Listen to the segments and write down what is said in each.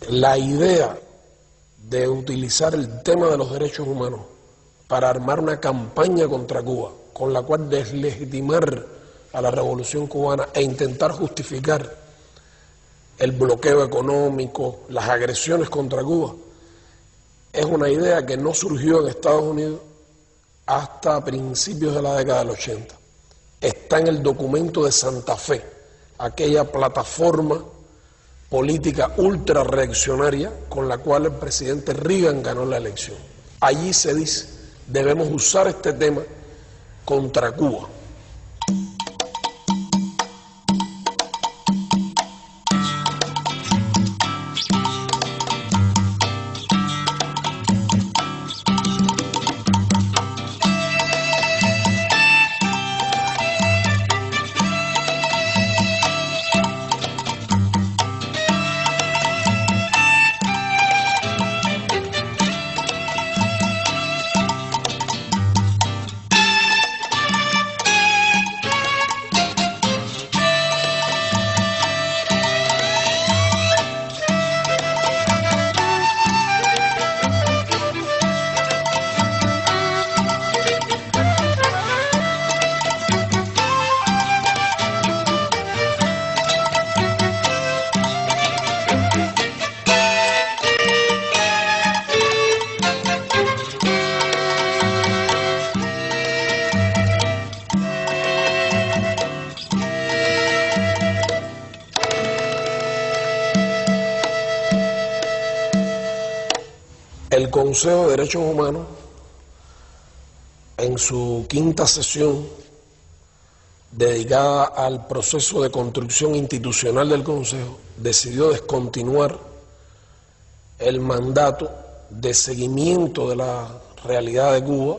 la idea de utilizar el tema de los derechos humanos para armar una campaña contra Cuba, con la cual deslegitimar a la revolución cubana e intentar justificar el bloqueo económico, las agresiones contra Cuba, es una idea que no surgió en Estados Unidos hasta principios de la década del 80. Está en el documento de Santa Fe, aquella plataforma política ultra reaccionaria con la cual el presidente Reagan ganó la elección. Allí se dice, debemos usar este tema contra Cuba. El Consejo de Derechos Humanos, en su quinta sesión dedicada al proceso de construcción institucional del Consejo, decidió descontinuar el mandato de seguimiento de la realidad de Cuba,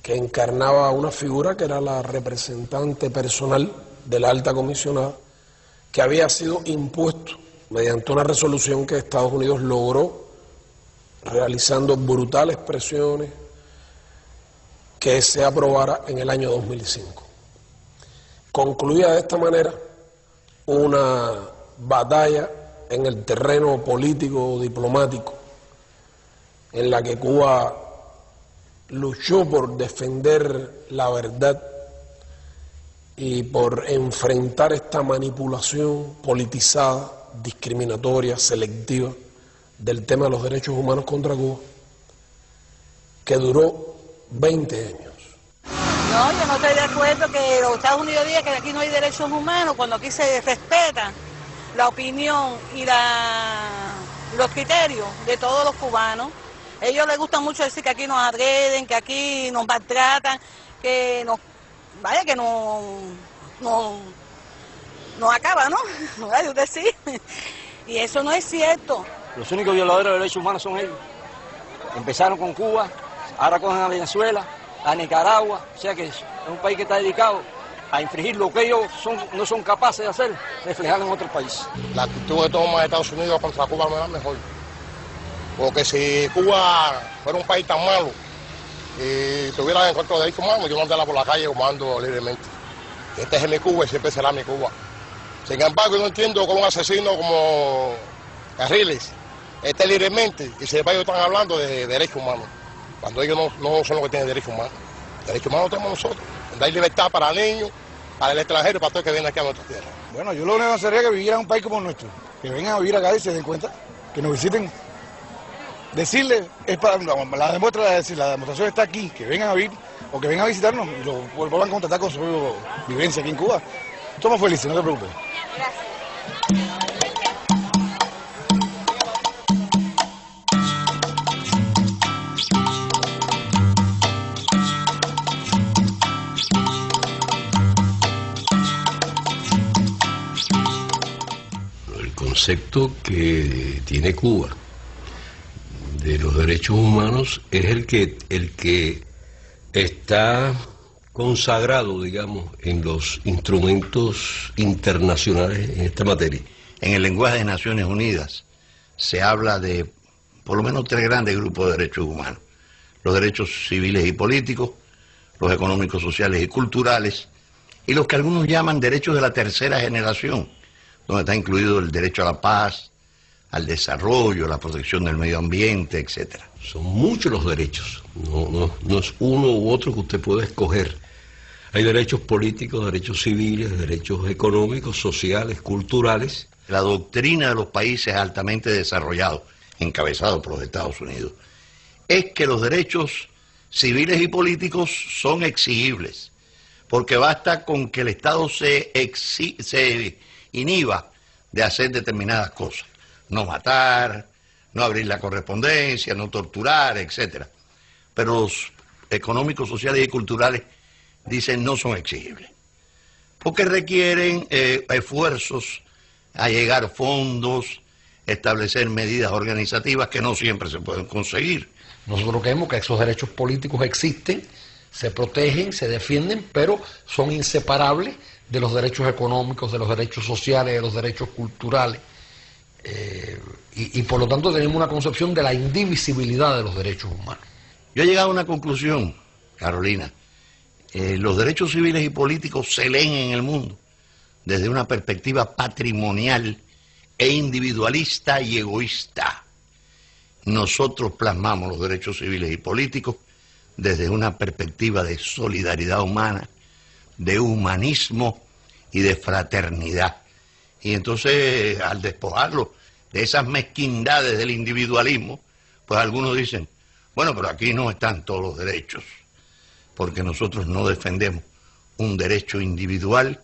que encarnaba una figura que era la representante personal de la alta comisionada, que había sido impuesto mediante una resolución que Estados Unidos logró realizando brutales presiones, que se aprobara en el año 2005. Concluía de esta manera una batalla en el terreno político diplomático en la que Cuba luchó por defender la verdad y por enfrentar esta manipulación politizada, discriminatoria, selectiva del tema de los derechos humanos contra Cuba, que duró 20 años. No, yo no estoy de acuerdo que los Estados Unidos digan que aquí no hay derechos humanos, cuando aquí se respeta la opinión y los criterios de todos los cubanos. A ellos les gusta mucho decir que aquí nos agreden, que aquí nos maltratan, que nos acaba, ¿no? Usted sí. Y eso no es cierto. Los únicos violadores de derechos humanos son ellos. Empezaron con Cuba, ahora cogen a Venezuela, a Nicaragua, o sea que es un país que está dedicado a infringir lo que ellos no son capaces de hacer, reflejar en otros países. La actitud que toma Estados Unidos contra Cuba no es la mejor. Porque si Cuba fuera un país tan malo y tuviera en contra de derechos humanos, yo no andaría por la calle como ando libremente. Este es mi Cuba y siempre será mi Cuba. Sin embargo, yo no entiendo cómo un asesino como Carriles esté libremente y sin embargo están hablando de derechos humanos, cuando ellos no son los que tienen derechos humanos. Derechos humanos tenemos nosotros. Dar libertad para niños, para el extranjero y para todo el que viene aquí a nuestra tierra. Bueno, yo lo único que sería que vivieran en un país como el nuestro, que vengan a vivir acá y se den cuenta, que nos visiten. Decirles, es para la demostración está aquí, que vengan a vivir o que vengan a visitarnos y lo vuelvan a contratar con su vivencia aquí en Cuba. Estamos felices, no te preocupes. Gracias. El concepto que tiene Cuba de los derechos humanos es el que está consagrado, digamos, en los instrumentos internacionales en esta materia. En el lenguaje de Naciones Unidas se habla de por lo menos 3 grandes grupos de derechos humanos: los derechos civiles y políticos, los económicos, sociales y culturales, y los que algunos llaman derechos de la tercera generación, donde está incluido el derecho a la paz, al desarrollo, a la protección del medio ambiente, etcétera. Son muchos los derechos, no es uno u otro que usted pueda escoger. Hay derechos políticos, derechos civiles, derechos económicos, sociales, culturales. La doctrina de los países altamente desarrollados, encabezados por los Estados Unidos, es que los derechos civiles y políticos son exigibles, porque basta con que el Estado se inhiba de hacer determinadas cosas. No matar, no abrir la correspondencia, no torturar, etc. Pero los económicos, sociales y culturales dicen no son exigibles, porque requieren esfuerzos, allegar fondos, establecer medidas organizativas que no siempre se pueden conseguir. Nosotros creemos que esos derechos políticos existen, se protegen, se defienden, pero son inseparables de los derechos económicos, de los derechos sociales, de los derechos culturales. Y por lo tanto tenemos una concepción de la indivisibilidad de los derechos humanos. Yo he llegado a una conclusión, Carolina. Los derechos civiles y políticos se leen en el mundo desde una perspectiva patrimonial e individualista y egoísta. Nosotros plasmamos los derechos civiles y políticos desde una perspectiva de solidaridad humana, de humanismo y de fraternidad. Y entonces, al despojarlo de esas mezquindades del individualismo, pues algunos dicen, bueno, pero aquí no están todos los derechos, porque nosotros no defendemos un derecho individual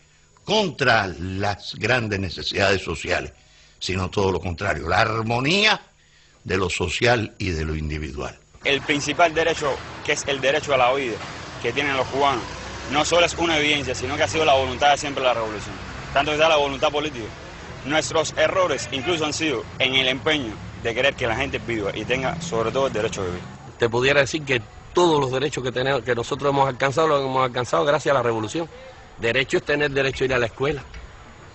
contra las grandes necesidades sociales, sino todo lo contrario, la armonía de lo social y de lo individual. El principal derecho, que es el derecho a la vida que tienen los cubanos, no solo es una evidencia, sino que ha sido la voluntad de siempre de la revolución. Tanto que está la voluntad política. Nuestros errores incluso han sido en el empeño de querer que la gente viva y tenga sobre todo el derecho de vivir. Te pudiera decir que todos los derechos que nosotros hemos alcanzado, los hemos alcanzado gracias a la revolución. Derecho es tener derecho a ir a la escuela,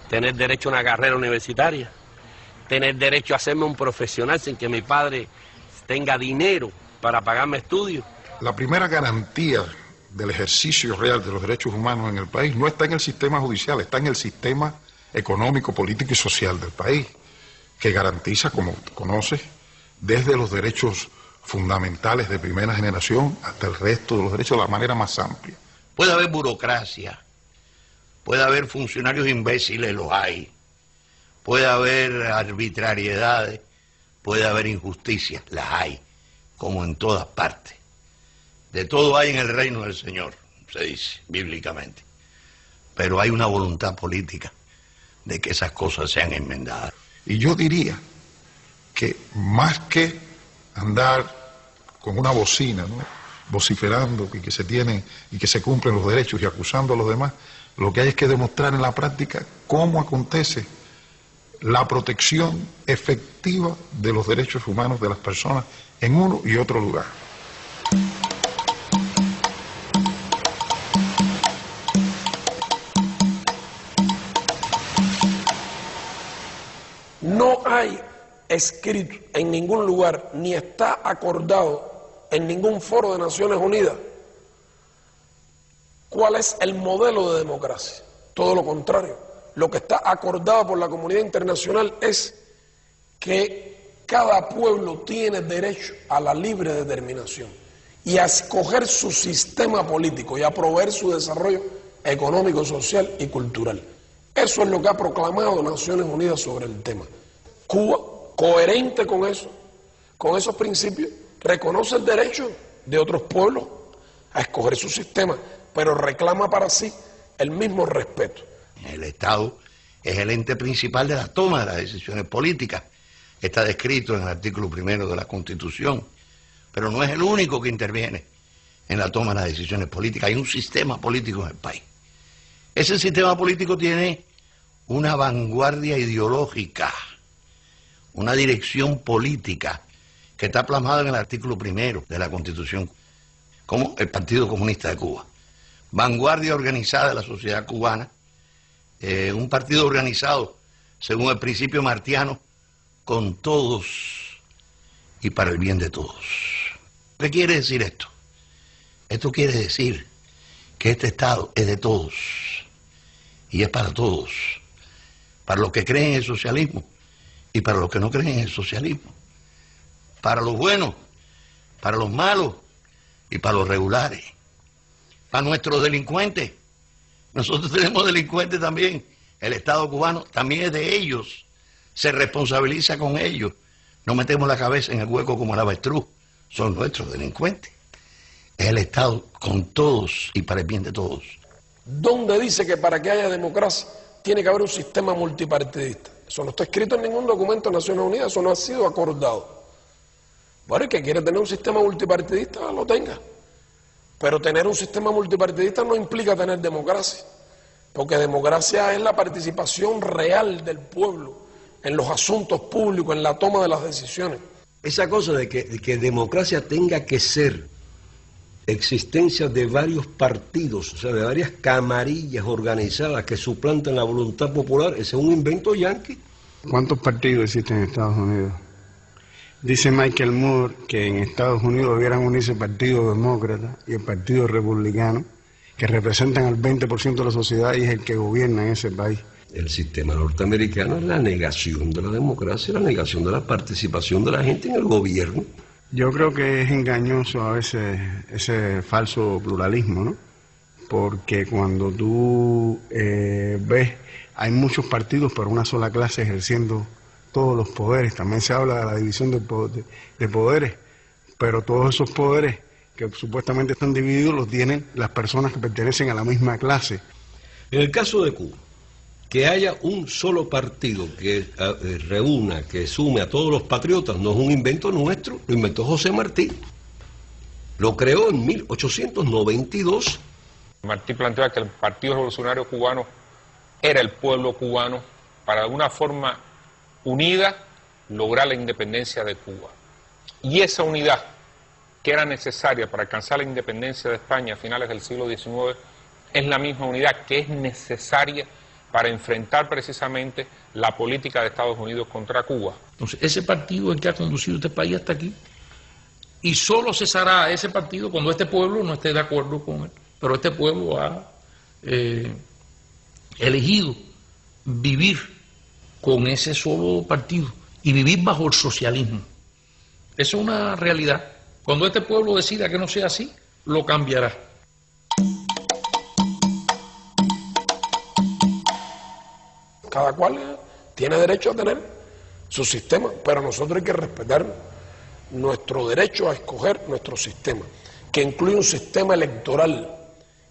tener derecho a una carrera universitaria, tener derecho a hacerme un profesional sin que mi padre tenga dinero para pagarme estudios. La primera garantía del ejercicio real de los derechos humanos en el país no está en el sistema judicial, está en el sistema económico, político y social del país, que garantiza, como conoces, desde los derechos fundamentales de primera generación hasta el resto de los derechos de la manera más amplia. Puede haber burocracia, puede haber funcionarios imbéciles, los hay, puede haber arbitrariedades, puede haber injusticias, las hay, como en todas partes. De todo hay en el reino del Señor, se dice bíblicamente. Pero hay una voluntad política de que esas cosas sean enmendadas. Y yo diría que más que andar con una bocina, ¿no?, vociferando y que se tienen y que se cumplen los derechos y acusando a los demás, lo que hay es que demostrar en la práctica cómo acontece la protección efectiva de los derechos humanos de las personas en uno y otro lugar. No hay escrito en ningún lugar, ni está acordado en ningún foro de Naciones Unidas cuál es el modelo de democracia. Todo lo contrario, lo que está acordado por la comunidad internacional es que cada pueblo tiene derecho a la libre determinación y a escoger su sistema político y a proveer su desarrollo económico, social y cultural. Eso es lo que ha proclamado Naciones Unidas sobre el tema. Cuba, coherente con eso, con esos principios, reconoce el derecho de otros pueblos a escoger su sistema, pero reclama para sí el mismo respeto. El Estado es el ente principal de la toma de las decisiones políticas. Está descrito en el artículo 1 de la Constitución, pero no es el único que interviene en la toma de las decisiones políticas. Hay un sistema político en el país. Ese sistema político tiene una vanguardia ideológica, una dirección política que está plasmada en el artículo 1 de la Constitución, como el Partido Comunista de Cuba. Vanguardia organizada de la sociedad cubana, un partido organizado según el principio martiano, con todos y para el bien de todos. ¿Qué quiere decir esto? Esto quiere decir que este Estado es de todos y es para todos, para los que creen en el socialismo y para los que no creen en el socialismo, para los buenos, para los malos y para los regulares, para nuestros delincuentes. Nosotros tenemos delincuentes también. El Estado cubano también es de ellos, se responsabiliza con ellos. No metemos la cabeza en el hueco como el avestruz, son nuestros delincuentes. Es el Estado con todos y para el bien de todos. ¿Dónde dice que para que haya democracia tiene que haber un sistema multipartidista? Eso no está escrito en ningún documento de Naciones Unidas, eso no ha sido acordado. Bueno, el que quiere tener un sistema multipartidista, lo tenga. Pero tener un sistema multipartidista no implica tener democracia, porque democracia es la participación real del pueblo en los asuntos públicos, en la toma de las decisiones. Esa cosa de que democracia tenga que ser existencia de varios partidos, o sea, de varias camarillas organizadas que suplantan la voluntad popular, ese es un invento yanqui. ¿Cuántos partidos existen en Estados Unidos? Dice Michael Moore que en Estados Unidos debieran unirse el Partido Demócrata y el Partido Republicano, que representan al 20% de la sociedad y es el que gobierna en ese país. El sistema norteamericano es la negación de la democracia, la negación de la participación de la gente en el gobierno. Yo creo que es engañoso a veces ese falso pluralismo, ¿no? Porque cuando tú ves, hay muchos partidos para una sola clase ejerciendo todos los poderes. También se habla de la división de poderes, pero todos esos poderes que supuestamente están divididos los tienen las personas que pertenecen a la misma clase. En el caso de Cuba, que haya un solo partido que reúna, que sume a todos los patriotas, no es un invento nuestro, lo inventó José Martí. Lo creó en 1892. Martí planteaba que el Partido Revolucionario Cubano era el pueblo cubano para de alguna forma unida lograr la independencia de Cuba. Y esa unidad que era necesaria para alcanzar la independencia de España a finales del siglo XIX es la misma unidad que es necesaria para enfrentar precisamente la política de Estados Unidos contra Cuba. Entonces, ese partido es el que ha conducido este país hasta aquí, y solo cesará ese partido cuando este pueblo no esté de acuerdo con él. Pero este pueblo ha elegido vivir con ese solo partido y vivir bajo el socialismo. Eso es una realidad. Cuando este pueblo decida que no sea así, lo cambiará. Cada cual tiene derecho a tener su sistema, pero nosotros hay que respetar nuestro derecho a escoger nuestro sistema, que incluye un sistema electoral,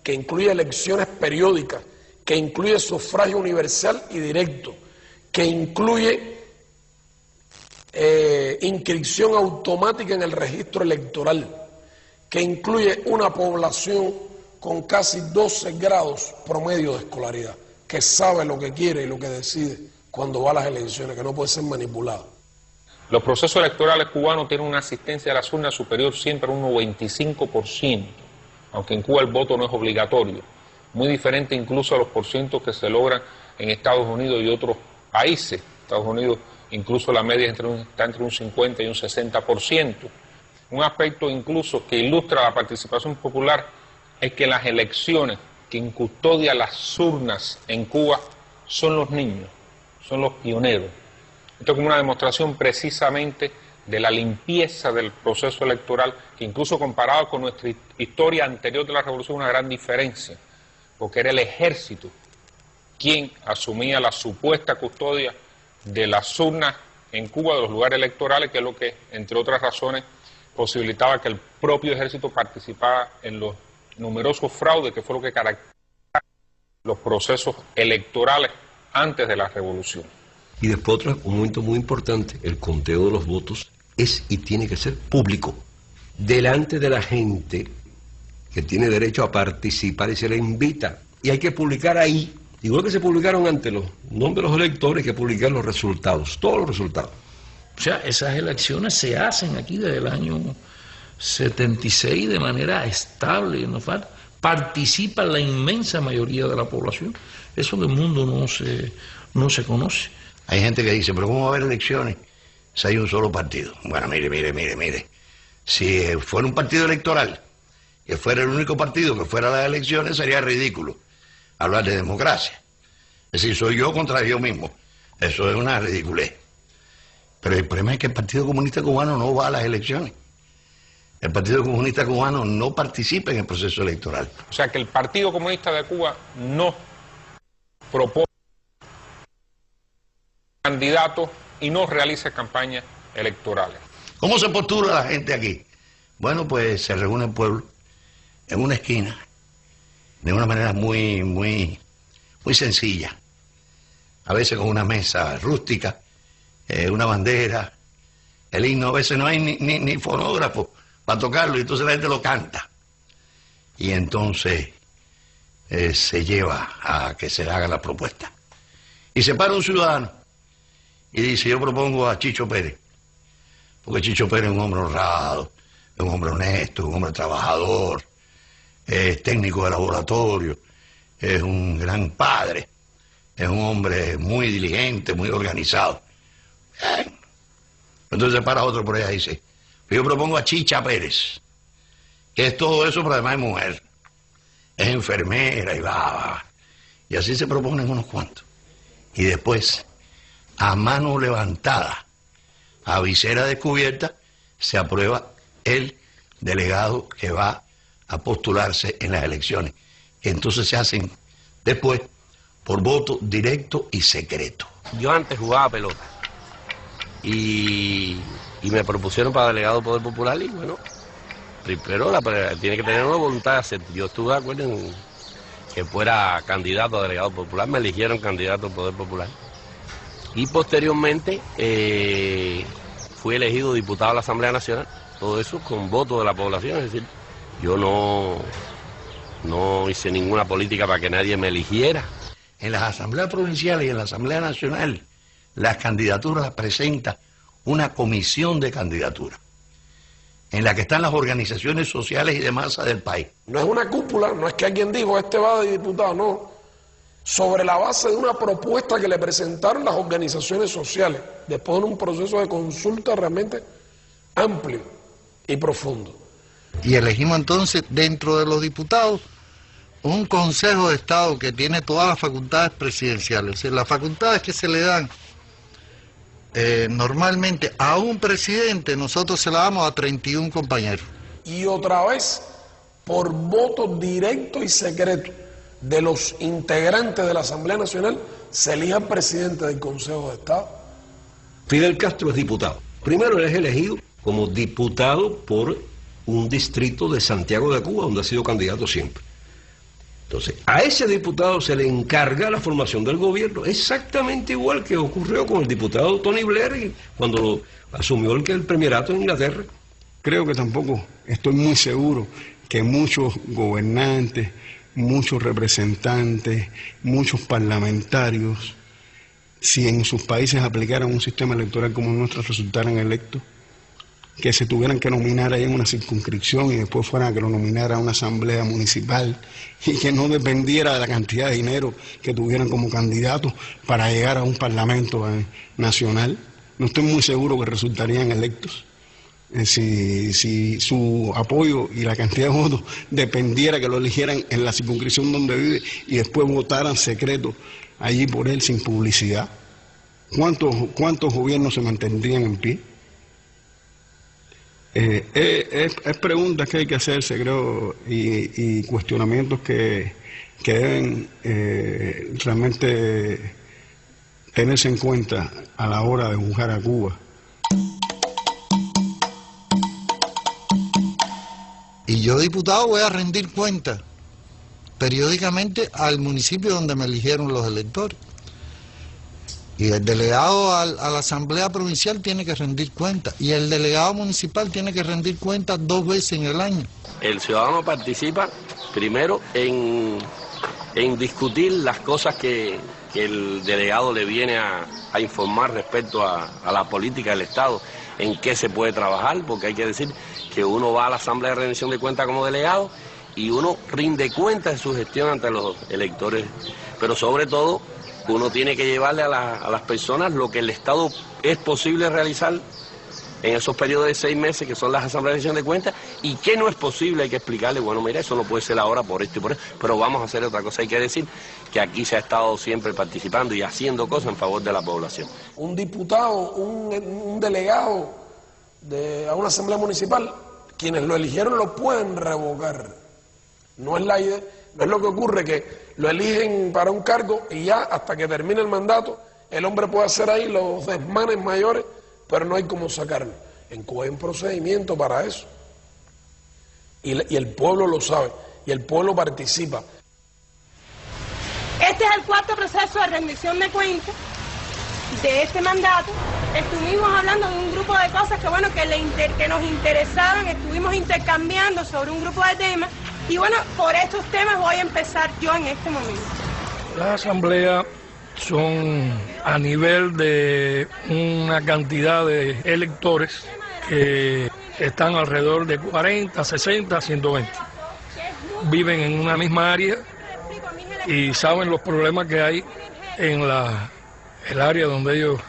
que incluye elecciones periódicas, que incluye sufragio universal y directo, que incluye inscripción automática en el registro electoral, que incluye una población con casi 12 grados promedio de escolaridad, que sabe lo que quiere y lo que decide cuando va a las elecciones, que no puede ser manipulado. Los procesos electorales cubanos tienen una asistencia a las urnas superior siempre a un 95%, aunque en Cuba el voto no es obligatorio, muy diferente incluso a los porcientos que se logran en Estados Unidos y otros países. Estados Unidos incluso la media está entre un 50 y un 60%. Un aspecto incluso que ilustra la participación popular es que las elecciones quien custodia las urnas en Cuba son los niños, son los pioneros. Esto es como una demostración precisamente de la limpieza del proceso electoral, que incluso comparado con nuestra historia anterior de la revolución, una gran diferencia, porque era el ejército quien asumía la supuesta custodia de las urnas en Cuba, de los lugares electorales, que es lo que, entre otras razones, posibilitaba que el propio ejército participara en los numerosos fraudes, que fue lo que caracteriza los procesos electorales antes de la revolución. Y después un momento muy importante, el conteo de los votos es y tiene que ser público, delante de la gente que tiene derecho a participar y se le invita. Y hay que publicar ahí, igual que se publicaron antes los nombres de los electores, hay que publicar los resultados, todos los resultados. O sea, esas elecciones se hacen aquí desde el año 76 de manera estable, no falta. Participa la inmensa mayoría de la población. Eso del mundo no se conoce. Hay gente que dice, pero ¿cómo va a haber elecciones si hay un solo partido? Bueno, mire. Si fuera un partido electoral, que fuera el único partido que fuera a las elecciones, sería ridículo hablar de democracia. Es decir, soy yo contra yo mismo. Eso es una ridiculez. Pero el problema es que el Partido Comunista Cubano no va a las elecciones. El Partido Comunista Cubano no participa en el proceso electoral. O sea que el Partido Comunista de Cuba no propone candidatos y no realiza campañas electorales. ¿Cómo se postula la gente aquí? Bueno, pues se reúne el pueblo en una esquina, de una manera muy sencilla. A veces con una mesa rústica, una bandera, el himno, a veces no hay ni fonógrafo para tocarlo, y entonces la gente lo canta. Y entonces se lleva a que se haga la propuesta. Y se para un ciudadano y dice: yo propongo a Chicho Pérez, porque Chicho Pérez es un hombre honrado, es un hombre honesto, es un hombre trabajador, es técnico de laboratorio, es un gran padre, es un hombre muy diligente, muy organizado. Entonces se para otro por allá y dice: yo propongo a Chicha Pérez, que es todo eso, pero además es mujer, es enfermera y va. Y así se proponen unos cuantos. Y después, a mano levantada, a visera descubierta, se aprueba el delegado que va a postularse en las elecciones, que entonces se hacen después por voto directo y secreto. Yo antes jugaba pelota y me propusieron para delegado del Poder Popular, y bueno, primero tiene que tener una voluntad de hacer. Yo estuve de acuerdo en que fuera candidato a delegado popular, me eligieron candidato al Poder Popular. Y posteriormente fui elegido diputado a la Asamblea Nacional, todo eso con voto de la población, es decir, yo no hice ninguna política para que nadie me eligiera. En las asambleas provinciales y en la Asamblea Nacional, las candidaturas las presenta una comisión de candidatura, en la que están las organizaciones sociales y de masa del país. No es una cúpula, no es que alguien dijo este va de diputado, no. Sobre la base de una propuesta que le presentaron las organizaciones sociales, después de un proceso de consulta realmente amplio y profundo. Y elegimos entonces, dentro de los diputados, un Consejo de Estado que tiene todas las facultades presidenciales. O sea, las facultades que se le dan normalmente a un presidente, nosotros se las damos a 31 compañeros. Y otra vez, por voto directo y secreto de los integrantes de la Asamblea Nacional, se elige al presidente del Consejo de Estado. Fidel Castro es diputado. Primero, él es elegido como diputado por un distrito de Santiago de Cuba, donde ha sido candidato siempre. Entonces, a ese diputado se le encarga la formación del gobierno, exactamente igual que ocurrió con el diputado Tony Blair cuando asumió el premierato en Inglaterra. Creo que tampoco estoy muy seguro que muchos gobernantes, muchos representantes, muchos parlamentarios, si en sus países aplicaran un sistema electoral como el nuestro, resultaran electos, que se tuvieran que nominar ahí en una circunscripción y después fueran a que lo nominara una asamblea municipal, y que no dependiera de la cantidad de dinero que tuvieran como candidatos para llegar a un parlamento nacional. No estoy muy seguro que resultarían electos. Si su apoyo y la cantidad de votos dependiera que lo eligieran en la circunscripción donde vive y después votaran secreto allí por él sin publicidad, ¿cuántos gobiernos se mantendrían en pie? Es preguntas que hay que hacerse, creo, y cuestionamientos que deben realmente tenerse en cuenta a la hora de juzgar a Cuba. Y yo, diputado, voy a rendir cuenta periódicamente al municipio donde me eligieron los electores. Y el delegado a la Asamblea Provincial tiene que rendir cuenta. Y el delegado municipal tiene que rendir cuenta 2 veces en el año. El ciudadano participa primero en discutir las cosas que el delegado le viene a informar respecto a la política del Estado, en qué se puede trabajar, porque hay que decir que uno va a la Asamblea de Rendición de Cuentas como delegado y uno rinde cuenta de su gestión ante los electores, pero sobre todo uno tiene que llevarle a las personas lo que el Estado es posible realizar en esos periodos de 6 meses que son las asambleas de rendición de cuentas, y que no es posible, hay que explicarle, bueno, mira, eso no puede ser ahora por esto y por eso, pero vamos a hacer otra cosa. Hay que decir que aquí se ha estado siempre participando y haciendo cosas en favor de la población. Un diputado, un delegado a una asamblea municipal, quienes lo eligieron lo pueden revocar. No es lo que ocurre, que lo eligen para un cargo y ya hasta que termine el mandato el hombre puede hacer ahí los desmanes mayores, pero no hay cómo sacarlo. En Cuba hay un procedimiento para eso. Y el pueblo lo sabe, y el pueblo participa. Este es el cuarto proceso de rendición de cuentas de este mandato. Estuvimos hablando de un grupo de cosas que, bueno, que nos interesaron, estuvimos intercambiando sobre un grupo de temas, y bueno, por estos temas voy a empezar yo en este momento. Las asambleas son a nivel de una cantidad de electores que están alrededor de 40, 60, 120. Viven en una misma área y saben los problemas que hay en el área donde ellos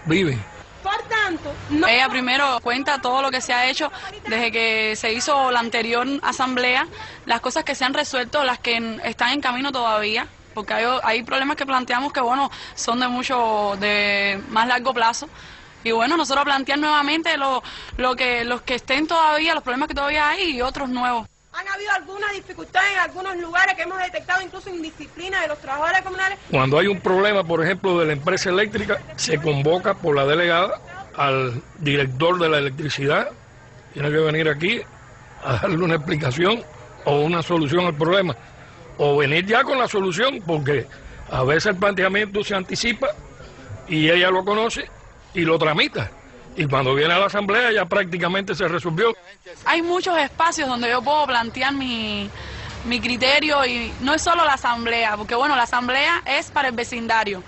viven. Por tanto, ella primero cuenta todo lo que se ha hecho desde que se hizo la anterior asamblea, las cosas que se han resuelto, las que están en camino todavía, porque hay problemas que planteamos que, bueno, son de más largo plazo. Y bueno, nosotros plantear nuevamente los que estén todavía, los problemas que todavía hay y otros nuevos. Han habido algunas dificultades en algunos lugares que hemos detectado, incluso indisciplina de los trabajadores comunales. Cuando hay un problema, por ejemplo, de la empresa eléctrica, se convoca por la delegada al director de la electricidad. Tiene que venir aquí a darle una explicación o una solución al problema. O venir ya con la solución, porque a veces el planteamiento se anticipa y ella lo conoce y lo tramita. Y cuando viene a la asamblea ya prácticamente se resolvió. Hay muchos espacios donde yo puedo plantear mi criterio, y no es solo la asamblea, porque bueno, la asamblea es para el vecindario,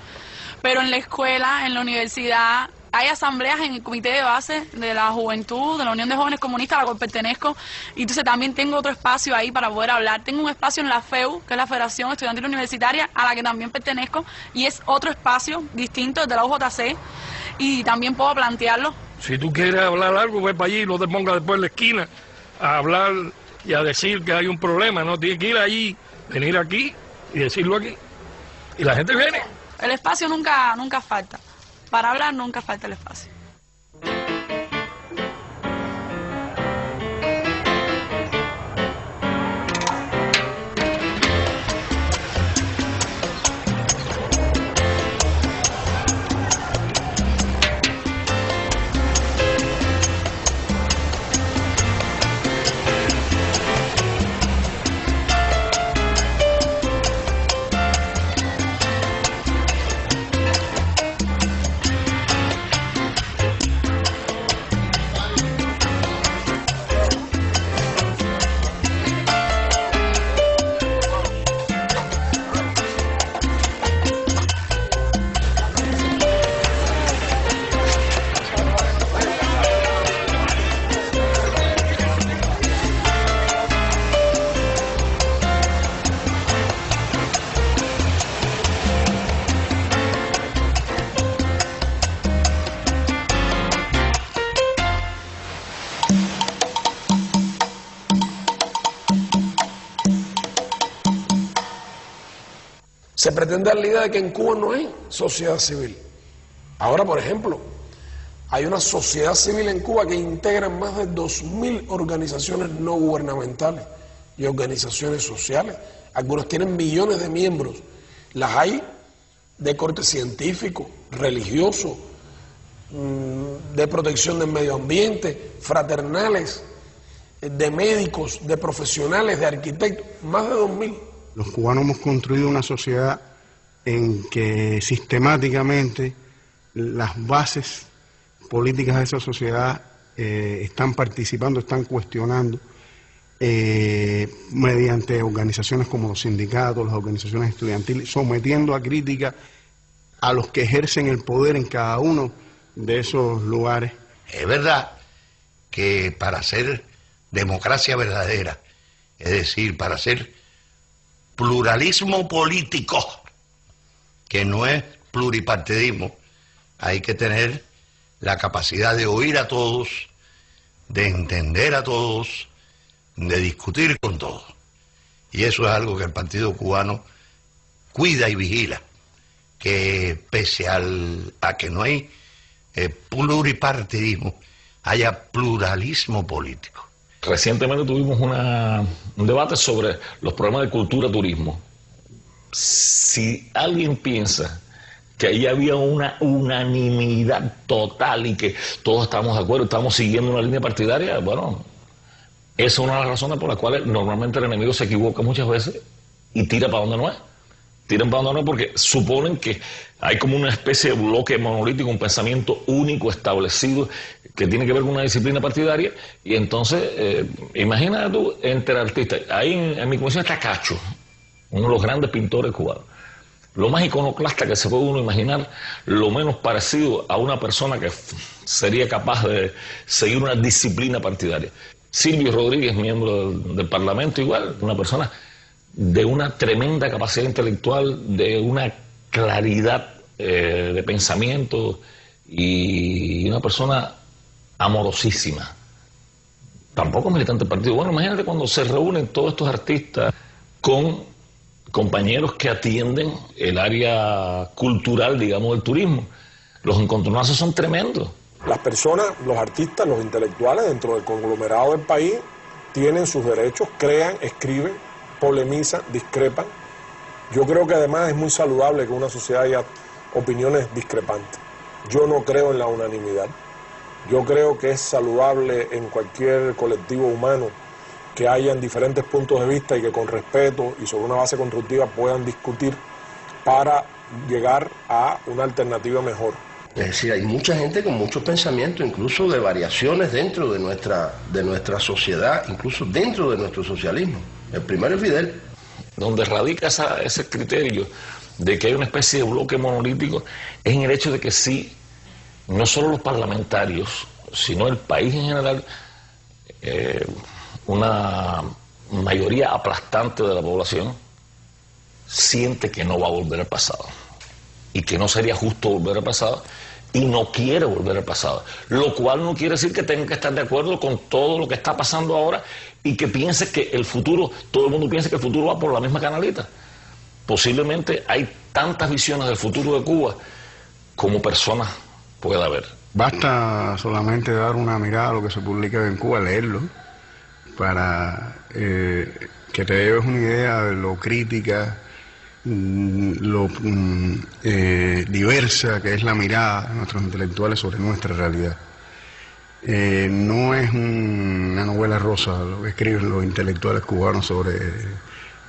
pero en la escuela, en la universidad, hay asambleas en el comité de base de la juventud, de la Unión de Jóvenes Comunistas, a la cual pertenezco, y entonces también tengo otro espacio ahí para poder hablar. Tengo un espacio en la FEU, que es la Federación Estudiantil Universitaria, a la que también pertenezco, y es otro espacio distinto de la UJC, y también puedo plantearlo. Si tú quieres hablar algo, ve para allí y no te pongas después en la esquina a hablar y a decir que hay un problema, no, tienes que ir allí, venir aquí y decirlo aquí. Y la gente viene. El espacio nunca falta. Para hablar nunca falta el espacio. Se pretende dar la idea de que en Cuba no hay sociedad civil. Ahora, por ejemplo, hay una sociedad civil en Cuba que integra más de 2.000 organizaciones no gubernamentales y organizaciones sociales. Algunas tienen millones de miembros. Las hay de corte científico, religioso, de protección del medio ambiente, fraternales, de médicos, de profesionales, de arquitectos, más de 2.000. Los cubanos hemos construido una sociedad en que sistemáticamente las bases políticas de esa sociedad están participando, están cuestionando mediante organizaciones como los sindicatos, las organizaciones estudiantiles, sometiendo a crítica a los que ejercen el poder en cada uno de esos lugares. Es verdad que para hacer democracia verdadera, es decir, para hacer pluralismo político, que no es pluripartidismo, hay que tener la capacidad de oír a todos, de entender a todos, de discutir con todos. Y eso es algo que el Partido Cubano cuida y vigila, que pese a que no hay pluripartidismo, haya pluralismo político. Recientemente tuvimos un debate sobre los problemas de cultura-turismo. Si alguien piensa que ahí había una unanimidad total y que todos estamos de acuerdo, estamos siguiendo una línea partidaria, bueno, esa es una de las razones por las cuales normalmente el enemigo se equivoca muchas veces y tira para donde no es. Tiran para donde no es porque suponen que hay como una especie de bloque monolítico, un pensamiento único establecido que tiene que ver con una disciplina partidaria, y entonces, imagínate tú, entre artistas, ahí en mi comisión está Cacho, uno de los grandes pintores cubanos, lo más iconoclasta que se puede uno imaginar, lo menos parecido a una persona que sería capaz de seguir una disciplina partidaria. Silvio Rodríguez, miembro del Parlamento, igual, una persona de una tremenda capacidad intelectual, de una claridad de pensamiento y una persona amorosísima. Tampoco militante del partido. Bueno, imagínate cuando se reúnen todos estos artistas con compañeros que atienden el área cultural, digamos, del turismo. Los encontronazos son tremendos. Las personas, los artistas, los intelectuales dentro del conglomerado del país tienen sus derechos, crean, escriben, polemizan, discrepan. Yo creo que además es muy saludable que en una sociedad haya opiniones discrepantes. Yo no creo en la unanimidad. Yo creo que es saludable en cualquier colectivo humano que hayan diferentes puntos de vista y que con respeto y sobre una base constructiva puedan discutir para llegar a una alternativa mejor. Es decir, hay mucha gente con muchos pensamientos, incluso de variaciones dentro de nuestra sociedad, incluso dentro de nuestro socialismo. El primero es Fidel. Donde radica ese criterio de que hay una especie de bloque monolítico es en el hecho de que sí, no solo los parlamentarios, sino el país en general, una mayoría aplastante de la población siente que no va a volver al pasado y que no sería justo volver al pasado y no quiere volver al pasado, lo cual no quiere decir que tengan que estar de acuerdo con todo lo que está pasando ahora y que piense que el futuro, todo el mundo piensa que el futuro va por la misma canalita. Posiblemente hay tantas visiones del futuro de Cuba como personas pueda haber. Basta solamente dar una mirada a lo que se publica en Cuba, leerlo, para que te lleves una idea de lo crítica, lo diversa que es la mirada de nuestros intelectuales sobre nuestra realidad. No es una novela rosa lo que escriben los intelectuales cubanos sobre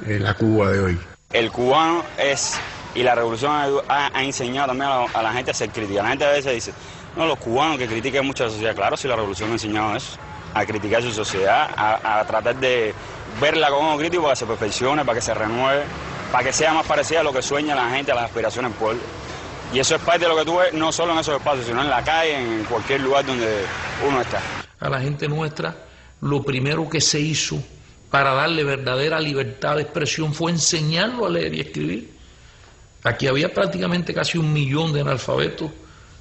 la Cuba de hoy. El cubano es, y la revolución ha enseñado también a la gente a ser crítica. La gente a veces dice, no, los cubanos que critican mucho a la sociedad. Claro, si la revolución ha enseñado eso, a criticar su sociedad, a tratar de verla con ojo crítico para que se perfeccione, para que se renueve, para que sea más parecida a lo que sueña la gente, a las aspiraciones del pueblo. Y eso es parte de lo que tú ves, no solo en esos espacios, sino en la calle, en cualquier lugar donde uno está. A la gente nuestra, lo primero que se hizo para darle verdadera libertad de expresión fue enseñarlo a leer y escribir. Aquí había prácticamente casi 1 millón de analfabetos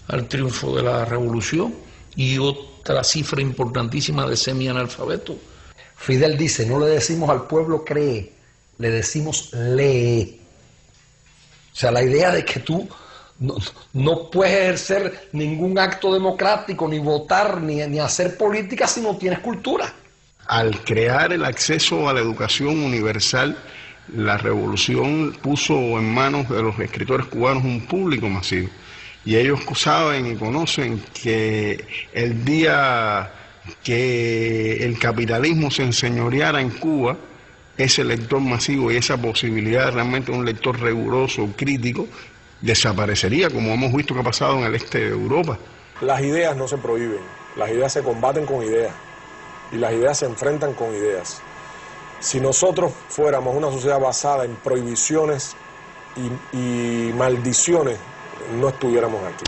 al triunfo de la revolución y otra cifra importantísima de semianalfabetos. Fidel dice, no le decimos al pueblo cree, le decimos lee. O sea, la idea de que tú no puedes ejercer ningún acto democrático, ni votar, ni hacer política si no tienes cultura. Al crear el acceso a la educación universal, la revolución puso en manos de los escritores cubanos un público masivo. Y ellos saben y conocen que el día que el capitalismo se enseñoreara en Cuba, ese lector masivo y esa posibilidad de realmente un lector riguroso, crítico, desaparecería, como hemos visto que ha pasado en el este de Europa. Las ideas no se prohíben, las ideas se combaten con ideas y las ideas se enfrentan con ideas. Si nosotros fuéramos una sociedad basada en prohibiciones y maldiciones, no estuviéramos aquí.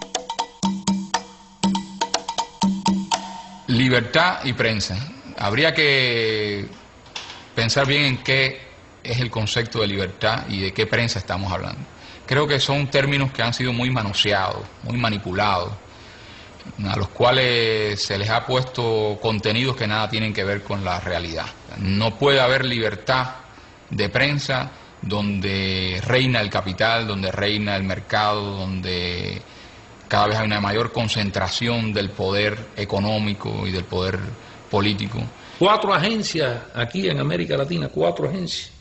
Libertad y prensa. Habría que pensar bien en qué es el concepto de libertad y de qué prensa estamos hablando. Creo que son términos que han sido muy manoseados, muy manipulados. a los cuales se les ha puesto contenidos que nada tienen que ver con la realidad. No puede haber libertad de prensa donde reina el capital, donde reina el mercado, donde cada vez hay una mayor concentración del poder económico y del poder político. 4 agencias aquí en América Latina, 4 agencias,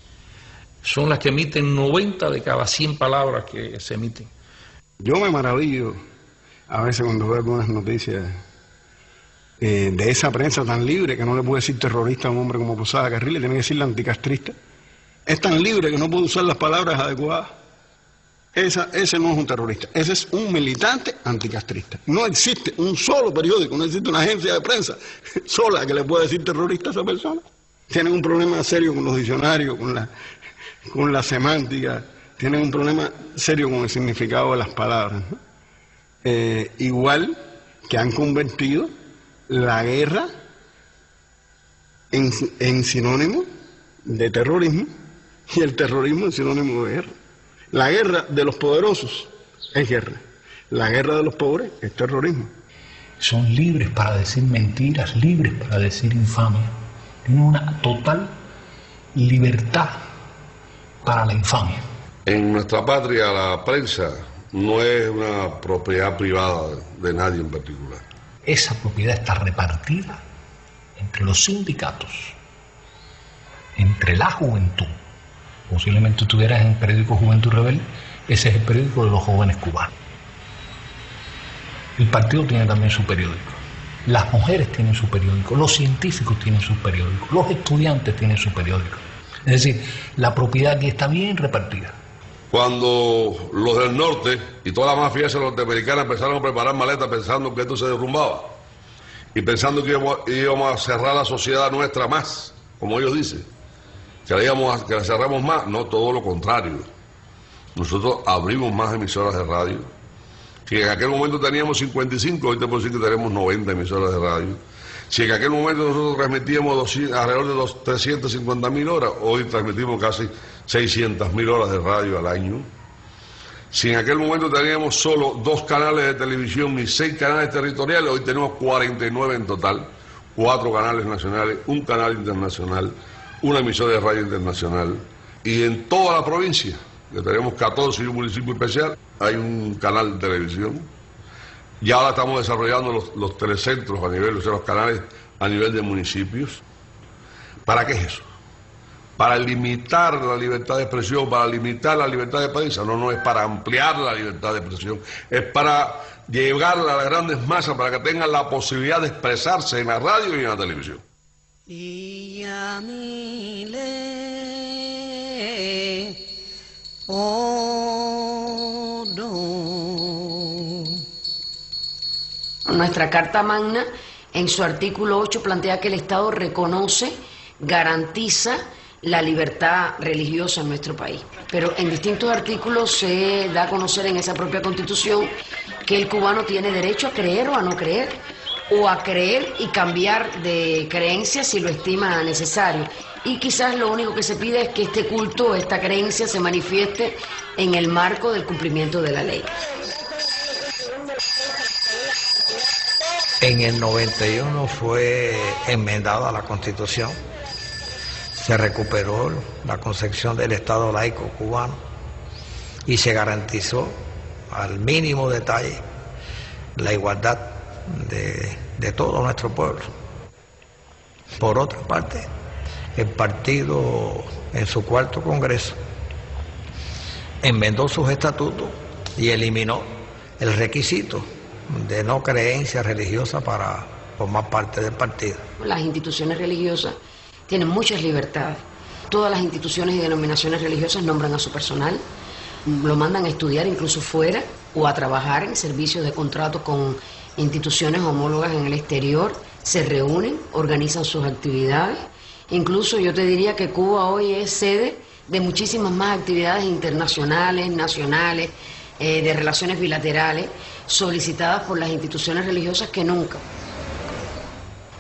son las que emiten 90 de cada 100 palabras que se emiten. Yo me maravillo a veces cuando veo algunas noticias de esa prensa tan libre que no le puede decir terrorista a un hombre como Posada Carril, le tiene que decirle anticastrista. Es tan libre que no puede usar las palabras adecuadas. Ese no es un terrorista, ese es un militante anticastrista. No existe un solo periódico, no existe una agencia de prensa sola que le pueda decir terrorista a esa persona. Tienen un problema serio con los diccionarios, con la semántica, tienen un problema serio con el significado de las palabras, ¿no? Igual que han convertido la guerra en sinónimo de terrorismo y el terrorismo en sinónimo de guerra. La guerra de los poderosos es guerra, la guerra de los pobres es terrorismo. Son libres para decir mentiras, libres para decir infamia. Tienen una total libertad para la infamia. En nuestra patria la prensa no es una propiedad privada de nadie en particular. Esa propiedad está repartida entre los sindicatos, entre la juventud. Posiblemente tuvieras en el periódico Juventud Rebelde, ese es el periódico de los jóvenes cubanos. El partido tiene también su periódico, las mujeres tienen su periódico, los científicos tienen su periódico, los estudiantes tienen su periódico. Es decir, la propiedad aquí está bien repartida. Cuando los del norte y toda la mafia norteamericana empezaron a preparar maletas pensando que esto se derrumbaba y pensando que íbamos a cerrar la sociedad nuestra más, como ellos dicen, que la cerramos más, no, todo lo contrario. Nosotros abrimos más emisoras de radio, que en aquel momento teníamos 55, hoy te puedo decir que tenemos 90 emisoras de radio. Si en aquel momento nosotros transmitíamos alrededor de 350.000 horas, hoy transmitimos casi 600.000 horas de radio al año. Si en aquel momento teníamos solo 2 canales de televisión y 6 canales territoriales, hoy tenemos 49 en total, 4 canales nacionales, 1 canal internacional, una emisora de radio internacional, y en toda la provincia, que tenemos 14 y un municipio especial, hay un canal de televisión. Y ahora estamos desarrollando los telecentros a nivel, o sea, los canales a nivel de municipios. ¿Para qué es eso? Para limitar la libertad de expresión, para limitar la libertad de prensa. No es para ampliar la libertad de expresión, es para llegarla a las grandes masas, para que tengan la posibilidad de expresarse en la radio y en la televisión. Nuestra Carta Magna, en su artículo 8, plantea que el Estado reconoce, garantiza la libertad religiosa en nuestro país. Pero en distintos artículos se da a conocer en esa propia Constitución que el cubano tiene derecho a creer o a no creer, o a creer y cambiar de creencia si lo estima necesario. Y quizás lo único que se pide es que este culto, esta creencia se manifieste en el marco del cumplimiento de la ley. En el 91 fue enmendada la Constitución, se recuperó la concepción del Estado laico cubano y se garantizó al mínimo detalle la igualdad de todo nuestro pueblo. Por otra parte, el partido en su 4º Congreso enmendó sus estatutos y eliminó el requisito de no creencia religiosa para formar parte del partido. Las instituciones religiosas tienen muchas libertades. Todas las instituciones y denominaciones religiosas nombran a su personal, lo mandan a estudiar incluso fuera o a trabajar en servicios de contrato con instituciones homólogas en el exterior, se reúnen, organizan sus actividades. Incluso yo te diría que Cuba hoy es sede de muchísimas más actividades internacionales, nacionales, de relaciones bilaterales, solicitadas por las instituciones religiosas que nunca.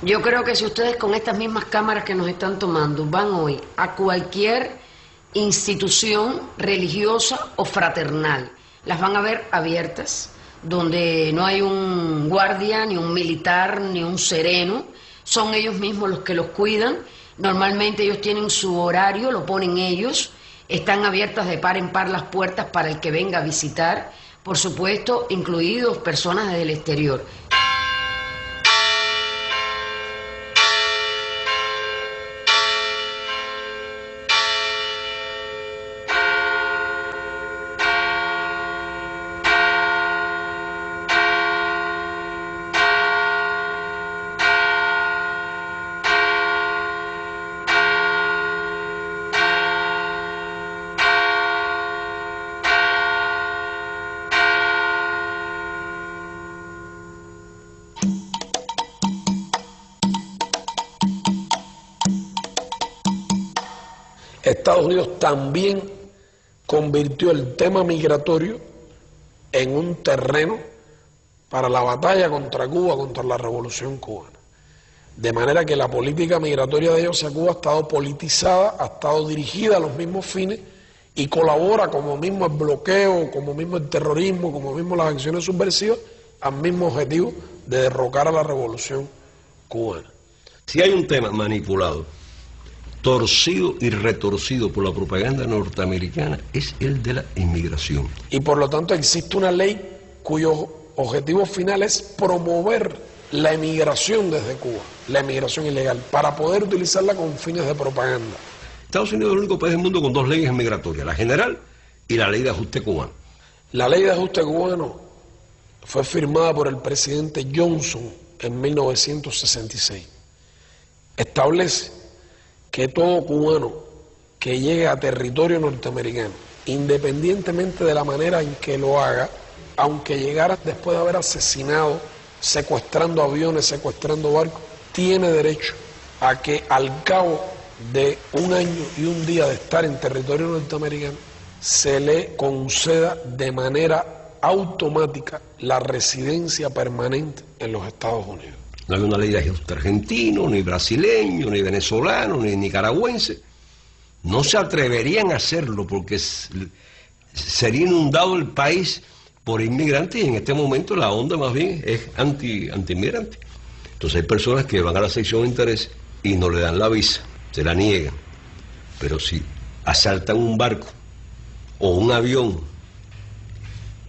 Yo creo que si ustedes con estas mismas cámaras que nos están tomando van hoy a cualquier institución religiosa o fraternal, las van a ver abiertas, donde no hay un guardia, ni un militar, ni un sereno, son ellos mismos los que los cuidan. Normalmente ellos tienen su horario, lo ponen ellos, están abiertas de par en par las puertas para el que venga a visitar, por supuesto, incluidos personas desde el exterior. Estados Unidos también convirtió el tema migratorio en un terreno para la batalla contra Cuba, contra la revolución cubana. De manera que la política migratoria de ellos a Cuba ha estado politizada, ha estado dirigida a los mismos fines y colabora como mismo el bloqueo, como mismo el terrorismo, como mismo las acciones subversivas, al mismo objetivo de derrocar a la revolución cubana. Si hay un tema manipulado, torcido y retorcido por la propaganda norteamericana, es el de la inmigración. Y por lo tanto existe una ley cuyo objetivo final es promover la emigración desde Cuba, la emigración ilegal, para poder utilizarla con fines de propaganda. Estados Unidos es el único país del mundo con dos leyes migratorias, la general y la ley de ajuste cubano. La ley de ajuste cubano fue firmada por el presidente Johnson en 1966. Establece que todo cubano que llegue a territorio norteamericano, independientemente de la manera en que lo haga, aunque llegara después de haber asesinado, secuestrando aviones, secuestrando barcos, tiene derecho a que al cabo de un año y un día de estar en territorio norteamericano se le conceda de manera automática la residencia permanente en los Estados Unidos. No hay una ley de ajuste argentino, ni brasileño, ni venezolano, ni nicaragüense. No se atreverían a hacerlo porque sería inundado el país por inmigrantes y en este momento la onda más bien es anti-inmigrante. Entonces hay personas que van a la sección de interés y no le dan la visa, se la niegan. Pero si asaltan un barco o un avión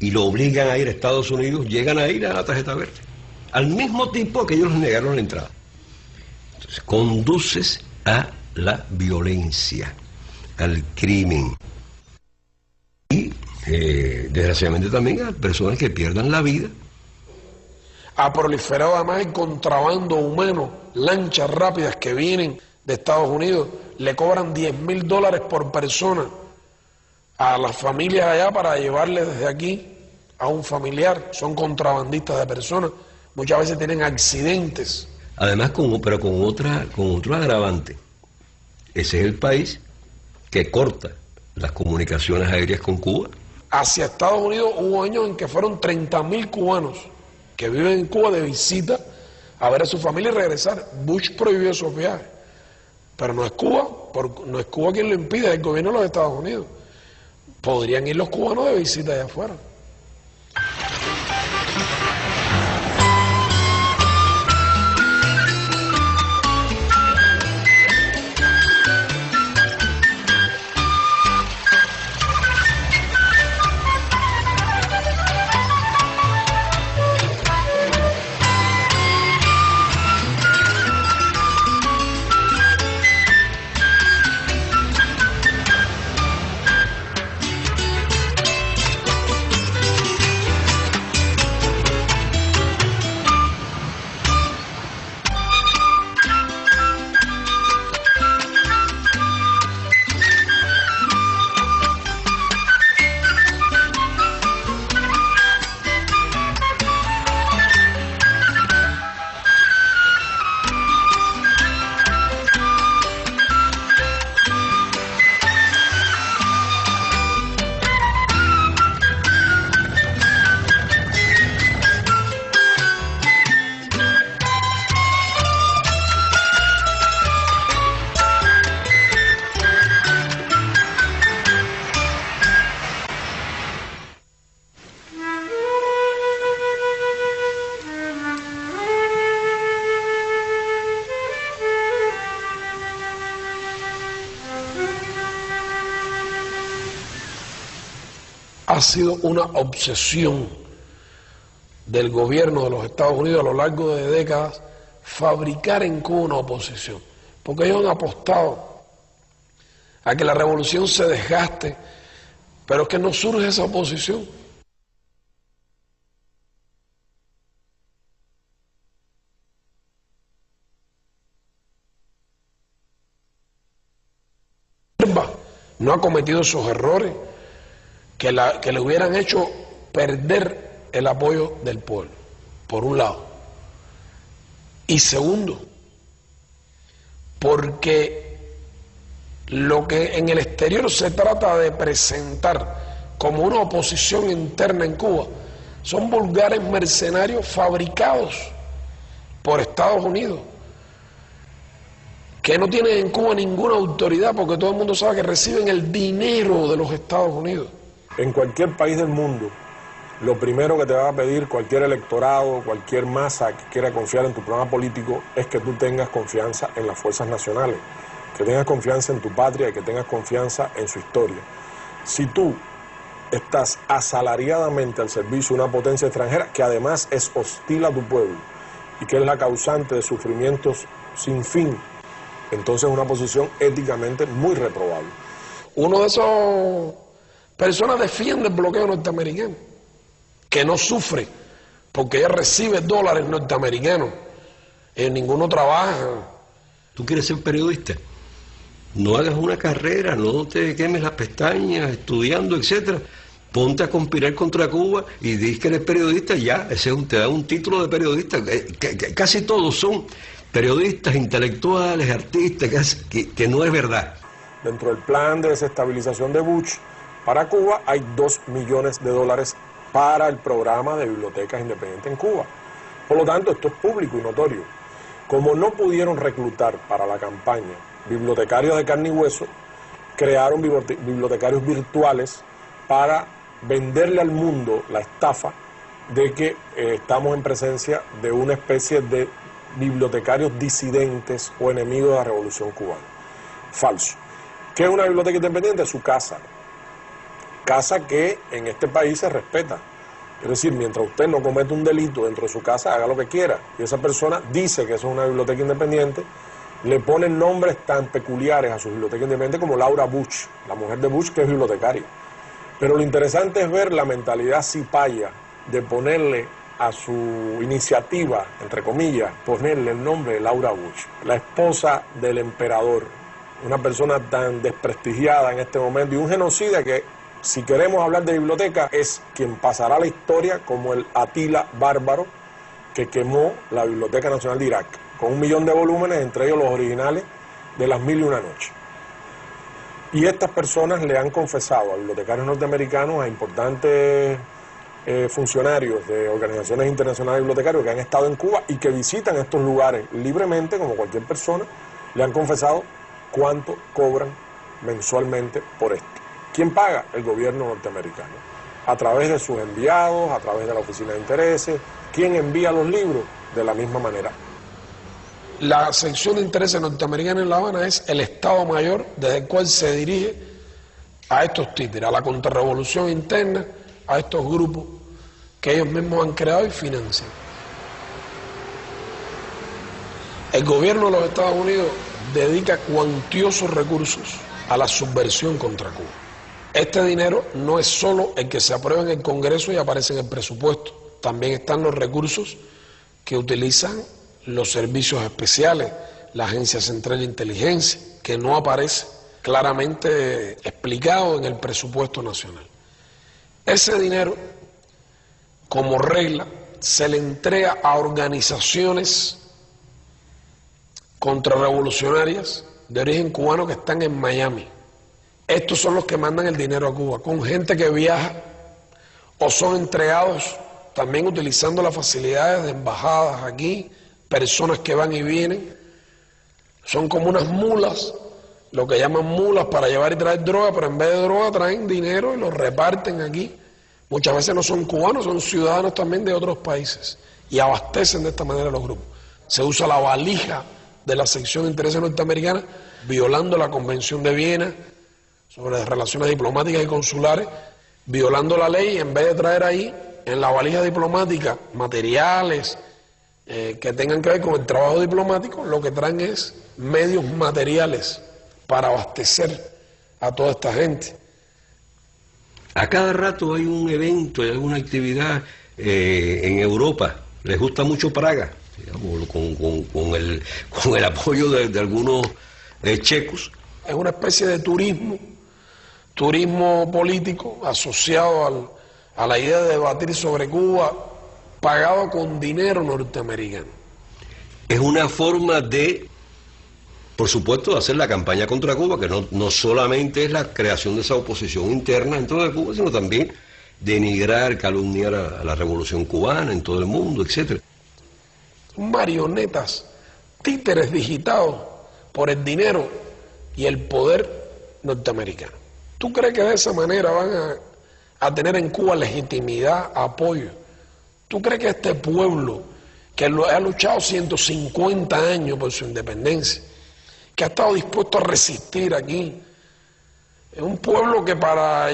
y lo obligan a ir a Estados Unidos, llegan a ir a la tarjeta verde. Al mismo tiempo que ellos les negaron la entrada. Entonces, conduces a la violencia, al crimen. Y, desgraciadamente también a personas que pierdan la vida. Ha proliferado además el contrabando humano, lanchas rápidas que vienen de Estados Unidos, le cobran $10,000 por persona a las familias allá para llevarles desde aquí a un familiar. Son contrabandistas de personas. Muchas veces tienen accidentes. Además, pero con otro agravante. Ese es el país que corta las comunicaciones aéreas con Cuba. Hacia Estados Unidos hubo años en que fueron 30,000 cubanos que viven en Cuba de visita a ver a su familia y regresar. Bush prohibió esos viajes. Pero no es Cuba, no es Cuba quien lo impide, es el gobierno de los Estados Unidos. Podrían ir los cubanos de visita allá afuera. ha sido una obsesión del gobierno de los Estados Unidos a lo largo de décadas fabricar en Cuba una oposición, porque ellos han apostado a que la revolución se desgaste, pero es que no surge esa oposición. No ha cometido esos errores que le hubieran hecho perder el apoyo del pueblo, por un lado. Y segundo, porque lo que en el exterior se trata de presentar como una oposición interna en Cuba son vulgares mercenarios fabricados por Estados Unidos, que no tienen en Cuba ninguna autoridad, porque todo el mundo sabe que reciben el dinero de los Estados Unidos. En cualquier país del mundo, lo primero que te va a pedir cualquier electorado, cualquier masa que quiera confiar en tu programa político, es que tú tengas confianza en las fuerzas nacionales, que tengas confianza en tu patria y que tengas confianza en su historia. Si tú estás asalariadamente al servicio de una potencia extranjera, que además es hostil a tu pueblo y que es la causante de sufrimientos sin fin, entonces es una posición éticamente muy reprobable. Uno de esos personas defiende el bloqueo norteamericano, que no sufre porque ella recibe dólares norteamericanos, ninguno trabaja. ¿Tú quieres ser periodista? No hagas una carrera, no te quemes las pestañas estudiando, etcétera. Ponte a conspirar contra Cuba y dices que eres periodista, ya, te da un título de periodista. Casi todos son periodistas, intelectuales, artistas, que no es verdad. Dentro del plan de desestabilización de Bush para Cuba hay $2 millones para el programa de bibliotecas independientes en Cuba. Por lo tanto, esto es público y notorio. Como no pudieron reclutar para la campaña bibliotecarios de carne y hueso, crearon bibliotecarios virtuales para venderle al mundo la estafa de que estamos en presencia de una especie de bibliotecarios disidentes o enemigos de la revolución cubana. Falso. ¿Qué es una biblioteca independiente? Su casa. Casa que en este país se respeta. Es decir, mientras usted no comete un delito dentro de su casa, haga lo que quiera. Y esa persona dice que eso es una biblioteca independiente, le ponen nombres tan peculiares a su biblioteca independiente como Laura Bush, la mujer de Bush, que es bibliotecaria. Pero lo interesante es ver la mentalidad cipaya de ponerle a su iniciativa, entre comillas, ponerle el nombre de Laura Bush, la esposa del emperador, una persona tan desprestigiada en este momento y un genocida que, si queremos hablar de biblioteca, es quien pasará a la historia como el Atila bárbaro que quemó la Biblioteca Nacional de Irak, con 1 millón de volúmenes, entre ellos los originales de Las Mil y Una Noches. Y estas personas le han confesado a bibliotecarios norteamericanos, a importantes funcionarios de organizaciones internacionales de bibliotecarios que han estado en Cuba y que visitan estos lugares libremente, como cualquier persona, le han confesado cuánto cobran mensualmente por esto. ¿Quién paga? El gobierno norteamericano. A través de sus enviados, a través de la Oficina de Intereses. ¿Quién envía los libros? De la misma manera. La sección de intereses norteamericana en La Habana es el Estado Mayor desde el cual se dirige a estos títeres, a la contrarrevolución interna, a estos grupos que ellos mismos han creado y financian. El gobierno de los Estados Unidos dedica cuantiosos recursos a la subversión contra Cuba. Este dinero no es solo el que se aprueba en el Congreso y aparece en el presupuesto, también están los recursos que utilizan los servicios especiales, la Agencia Central de Inteligencia, que no aparece claramente explicado en el presupuesto nacional. Ese dinero, como regla, se le entrega a organizaciones contrarrevolucionarias de origen cubano que están en Miami. Estos son los que mandan el dinero a Cuba, con gente que viaja o son entregados también utilizando las facilidades de embajadas aquí, personas que van y vienen. Son como unas mulas, lo que llaman mulas para llevar y traer droga, pero en vez de droga traen dinero y lo reparten aquí. Muchas veces no son cubanos, son ciudadanos también de otros países y abastecen de esta manera los grupos. Se usa la valija de la sección de intereses norteamericana, violando la Convención de Viena sobre relaciones diplomáticas y consulares, violando la ley, en vez de traer ahí en la valija diplomática materiales que tengan que ver con el trabajo diplomático, lo que traen es medios materiales para abastecer a toda esta gente. A cada rato hay un evento, hay alguna actividad en Europa. Les gusta mucho Praga, digamos, con el apoyo de algunos checos. Es una especie de turismo político asociado a la idea de debatir sobre Cuba, pagado con dinero norteamericano. Es una forma de, por supuesto, de hacer la campaña contra Cuba, que no solamente es la creación de esa oposición interna dentro de Cuba, sino también denigrar, calumniar a la revolución cubana en todo el mundo, etc. Marionetas, títeres digitados por el dinero y el poder norteamericano. ¿Tú crees que de esa manera van a tener en Cuba legitimidad, apoyo? ¿Tú crees que este pueblo, que ha luchado 150 años por su independencia, que ha estado dispuesto a resistir aquí, es un pueblo que para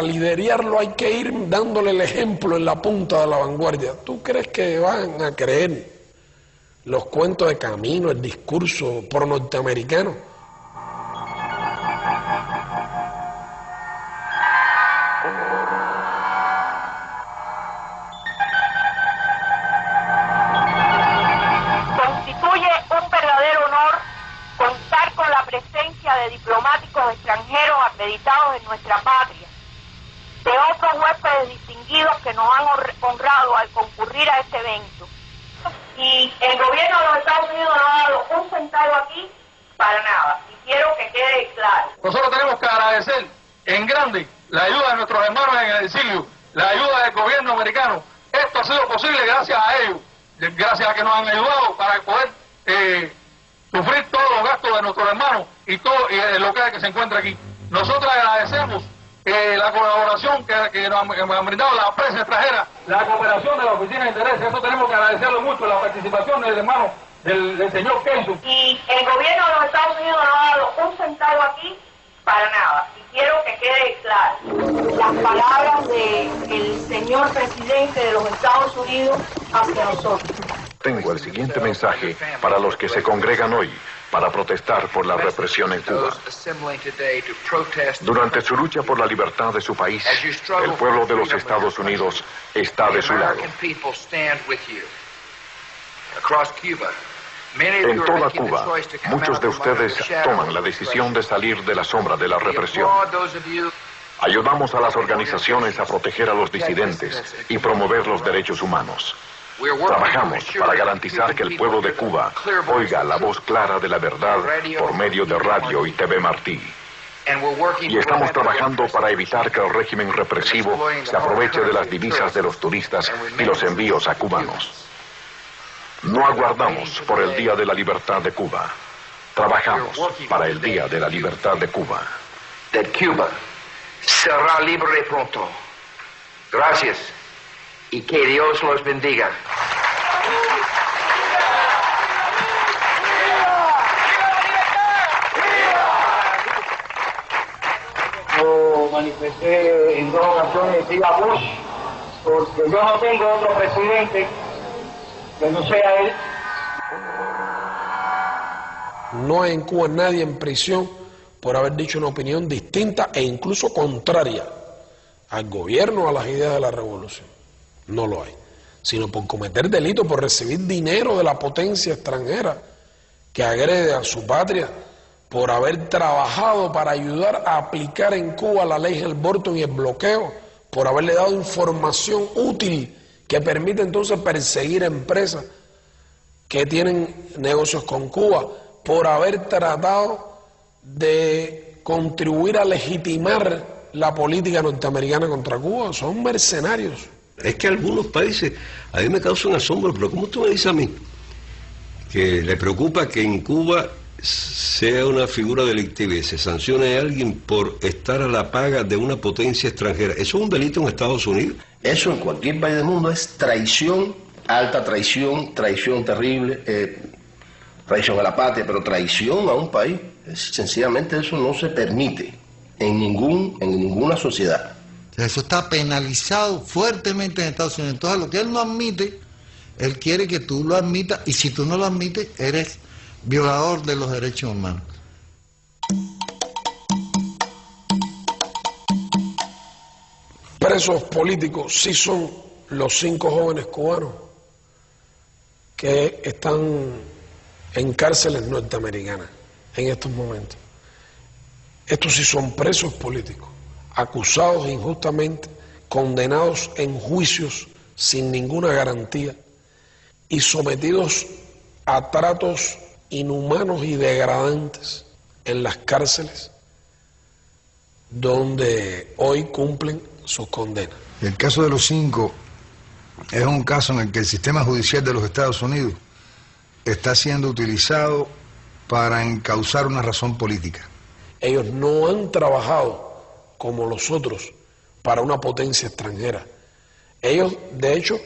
liderarlo hay que ir dándole el ejemplo en la punta de la vanguardia? ¿Tú crees que van a creer los cuentos de Camino, el discurso pro norteamericano? De diplomáticos extranjeros acreditados en nuestra patria, de otros huéspedes distinguidos que nos han honrado al concurrir a este evento. Y el gobierno de los Estados Unidos no ha dado un centavo aquí para nada, y quiero que quede claro. Nosotros tenemos que agradecer en grande la ayuda de nuestros hermanos en el exilio, la ayuda del gobierno americano. Esto ha sido posible gracias a ellos, gracias a que nos han ayudado para poder sufrir todos los gastos de nuestros hermanos y todo el local que se encuentra aquí. Nosotros agradecemos la colaboración que nos han brindado la prensa extranjera, la cooperación de la Oficina de Intereses. Eso tenemos que agradecerlo mucho, la participación del hermano del señor Kenzo. Y el gobierno de los Estados Unidos no ha dado un centavo aquí para nada, y quiero que quede claro las palabras del señor presidente de los Estados Unidos hacia nosotros. Tengo el siguiente mensaje para los que se congregan hoy para protestar por la represión en Cuba. Durante su lucha por la libertad de su país, el pueblo de los Estados Unidos está de su lado. En toda Cuba, muchos de ustedes toman la decisión de salir de la sombra de la represión. Ayudamos a las organizaciones a proteger a los disidentes y promover los derechos humanos. Trabajamos para garantizar que el pueblo de Cuba oiga la voz clara de la verdad por medio de Radio y TV Martí. Y estamos trabajando para evitar que el régimen represivo se aproveche de las divisas de los turistas y los envíos a cubanos. No aguardamos por el Día de la Libertad de Cuba. Trabajamos para el Día de la Libertad de Cuba. Cuba será libre pronto. Gracias. Y que Dios los bendiga. Yo manifesté en 2 ocasiones a Bush, porque yo no tengo otro presidente que no sea él. No hay en Cuba nadie en prisión por haber dicho una opinión distinta e incluso contraria al gobierno, a las ideas de la revolución. No lo hay, sino por cometer delitos, por recibir dinero de la potencia extranjera que agrede a su patria, por haber trabajado para ayudar a aplicar en Cuba la ley Helborton y el bloqueo, por haberle dado información útil que permite entonces perseguir empresas que tienen negocios con Cuba, por haber tratado de contribuir a legitimar la política norteamericana contra Cuba. Son mercenarios. Es que algunos países a mí me causan asombro, pero ¿cómo tú me dices a mí que le preocupa que en Cuba sea una figura delictiva y se sancione a alguien por estar a la paga de una potencia extranjera? ¿Eso es un delito en Estados Unidos? Eso en cualquier país del mundo es traición, alta traición, traición terrible, traición a la patria, pero traición a un país. Sencillamente eso no se permite en ninguna sociedad. O sea, eso está penalizado fuertemente en Estados Unidos. Entonces, lo que él no admite, él quiere que tú lo admitas, y si tú no lo admites, eres violador de los derechos humanos. Presos políticos sí son los 5 jóvenes cubanos que están en cárceles norteamericanas en estos momentos. Estos sí son presos políticos, acusados injustamente, condenados en juicios sin ninguna garantía y sometidos a tratos inhumanos y degradantes en las cárceles donde hoy cumplen sus condenas. El caso de los 5 es un caso en el que el sistema judicial de los Estados Unidos está siendo utilizado para encauzar una razón política. Ellos no han trabajado como los otros para una potencia extranjera. Ellos, de hecho,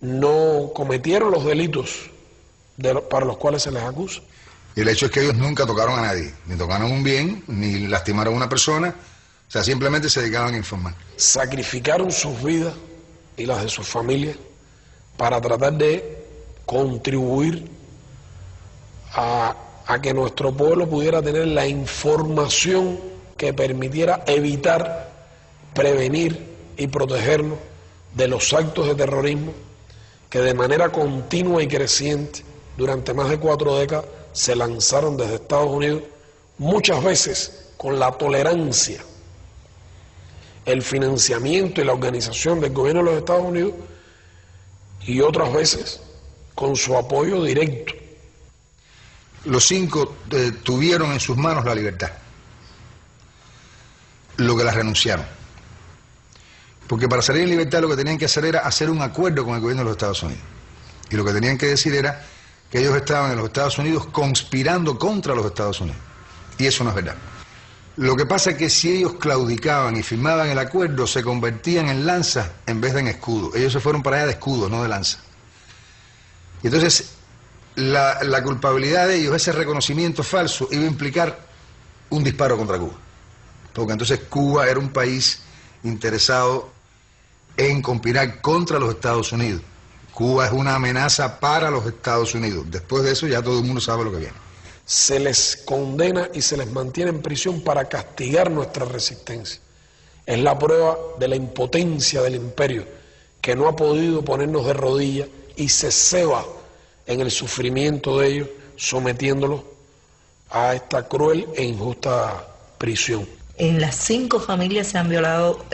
no cometieron los delitos para los cuales se les acusa. Y el hecho es que ellos nunca tocaron a nadie, ni tocaron un bien, ni lastimaron a una persona, o sea, simplemente se dedicaban a informar. Sacrificaron sus vidas y las de sus familias para tratar de contribuir a que nuestro pueblo pudiera tener la información que permitiera evitar, prevenir y protegernos de los actos de terrorismo que de manera continua y creciente durante más de 4 décadas se lanzaron desde Estados Unidos, muchas veces con la tolerancia, el financiamiento y la organización del gobierno de los Estados Unidos, y otras veces con su apoyo directo. Los 5 tuvieron en sus manos la libertad, lo que la renunciaron. Porque para salir en libertad lo que tenían que hacer era hacer un acuerdo con el gobierno de los Estados Unidos. Y lo que tenían que decir era que ellos estaban en los Estados Unidos conspirando contra los Estados Unidos. Y eso no es verdad. Lo que pasa es que si ellos claudicaban y firmaban el acuerdo, se convertían en lanzas en vez de en escudo. Ellos se fueron para allá de escudo, no de lanza. Y entonces la culpabilidad de ellos, ese reconocimiento falso, iba a implicar un disparo contra Cuba. Porque entonces Cuba era un país interesado en conspirar contra los Estados Unidos. Cuba es una amenaza para los Estados Unidos. Después de eso ya todo el mundo sabe lo que viene. Se les condena y se les mantiene en prisión para castigar nuestra resistencia. Es la prueba de la impotencia del imperio, que no ha podido ponernos de rodillas y se ceba en el sufrimiento de ellos, sometiéndolos a esta cruel e injusta prisión. En las 5 familias se han violado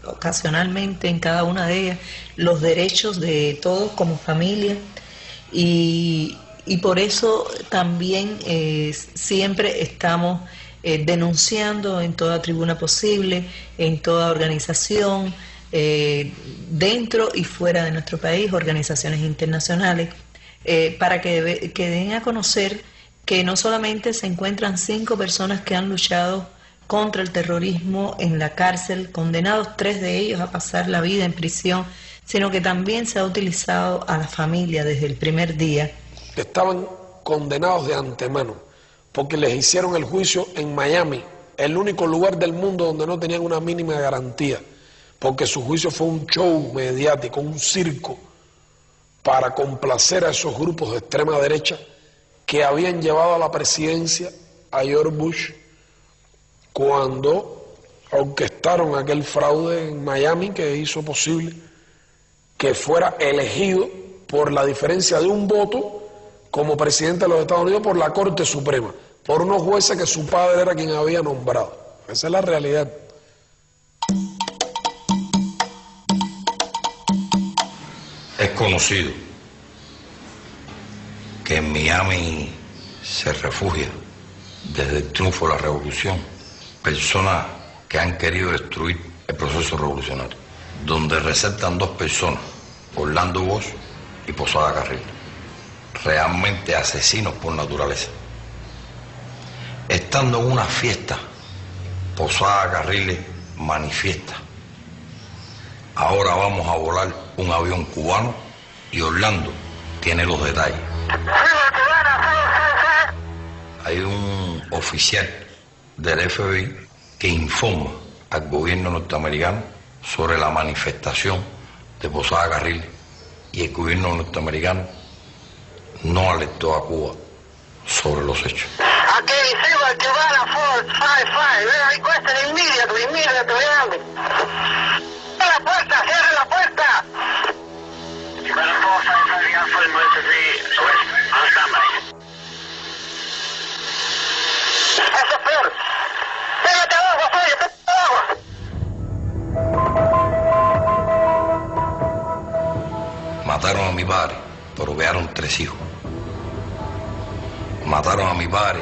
ocasionalmente, en cada una de ellas, los derechos de todos como familia, y por eso también siempre estamos denunciando en toda tribuna posible, en toda organización, dentro y fuera de nuestro país, organizaciones internacionales, para que den a conocer que no solamente se encuentran 5 personas que han luchado contra el terrorismo en la cárcel, condenados 3 de ellos a pasar la vida en prisión, sino que también se ha utilizado a la familia desde el primer día. Estaban condenados de antemano, porque les hicieron el juicio en Miami, el único lugar del mundo donde no tenían una mínima garantía, porque su juicio fue un show mediático, un circo, para complacer a esos grupos de extrema derecha que habían llevado a la presidencia a George Bush cuando orquestaron aquel fraude en Miami que hizo posible que fuera elegido por la diferencia de un voto como presidente de los Estados Unidos por la Corte Suprema, por unos jueces que su padre era quien había nombrado. Esa es la realidad. Es conocido que en Miami se refugia desde el triunfo de la revolución personas que han querido destruir el proceso revolucionario, donde resaltan 2 personas, Orlando Bosch y Posada Carril, realmente asesinos por naturaleza. Estando en una fiesta, Posada Carril manifiesta: ahora vamos a volar un avión cubano, y Orlando tiene los detalles. Hay un oficial del FBI que informa al gobierno norteamericano sobre la manifestación de Posada Carriles y el gobierno norteamericano no alertó a Cuba sobre los hechos. Aquí Civil Cubana 455, requested immediately. ¡Cierra la puerta! Cubana 455, for emergency, on standby. ¡Eso es peor! ¡Pégate abajo, Fabio! ¡Pégate abajo! Mataron a mi padre, pero quedaron 3 hijos. Mataron a mi padre,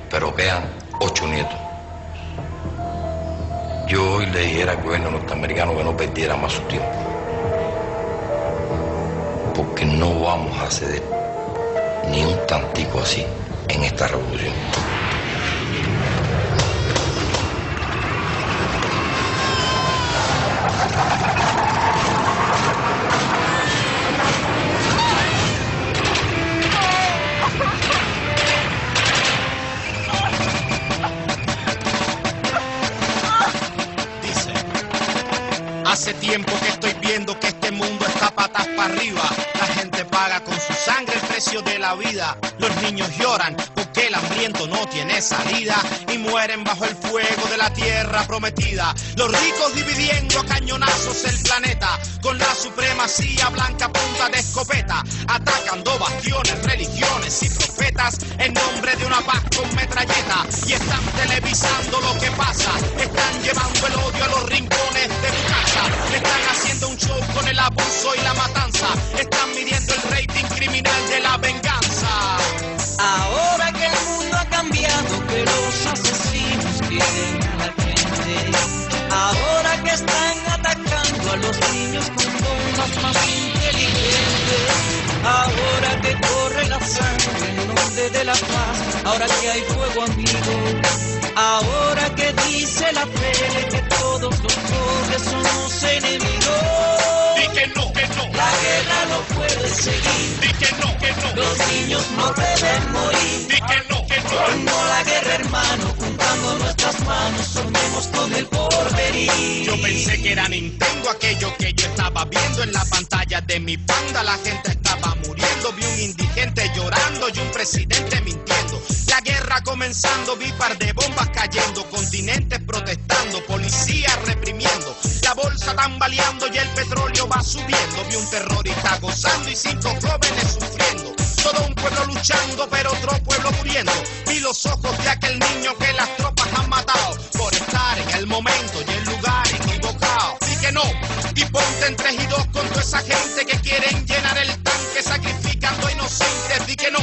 pero quedan 8 nietos. Yo hoy le dijera al gobierno norteamericano que no perdiera más su tiempo, porque no vamos a ceder ni un tantico así en esta revolución. Hace tiempo que estoy viendo que este mundo está patas para arriba. La gente paga con su sangre el precio de la vida. Los niños lloran porque el hambriento no tiene salida y mueren bajo el fuego de la tierra prometida. Los ricos dividiendo a cañonazos el planeta con la supremacía blanca a punta de escopeta, atacando bastiones, religiones y profetas en nombre de una paz con metralleta. Y están televisando lo que pasa, están llevando el odio a los rincones de tu casa. Están haciendo un show con el abuso y la matanza. Están midiendo el rating criminal de la venganza. Ahora que el mundo ha cambiado, que los asesinos quieren a la gente. Ahora que están atacando a los niños con bombas más inteligentes. Ahora que corre la sangre en nombre de la paz. Ahora que hay fuego amigo. Ahora que dice la tele que todos los pobres somos enemigos. Di que no. La guerra no puede seguir. Di que no. Los niños no deben morir. Di que no. No a la guerra, hermano, juntando nuestras manos, soñemos con el porvenir. Yo pensé que era Nintendo aquello que yo estaba viendo en la pantalla de mi panda. La gente estaba muriendo, vi un indigente llorando y un presidente mintiendo. La guerra comenzando, vi par de bombas cayendo, continentes protestando, policías reprimiendo, la bolsa tambaleando y el petróleo va subiendo. Vi un terrorista gozando y 5 jóvenes sufriendo. Todo un pueblo luchando, pero otro pueblo muriendo. Vi los ojos de aquel niño que las tropas han matado por estar en el momento y el lugar equivocado. Di que no, y ponte en 3 y 2 con toda esa gente que quieren llenar el tanque sacrificando a inocentes. Di que no,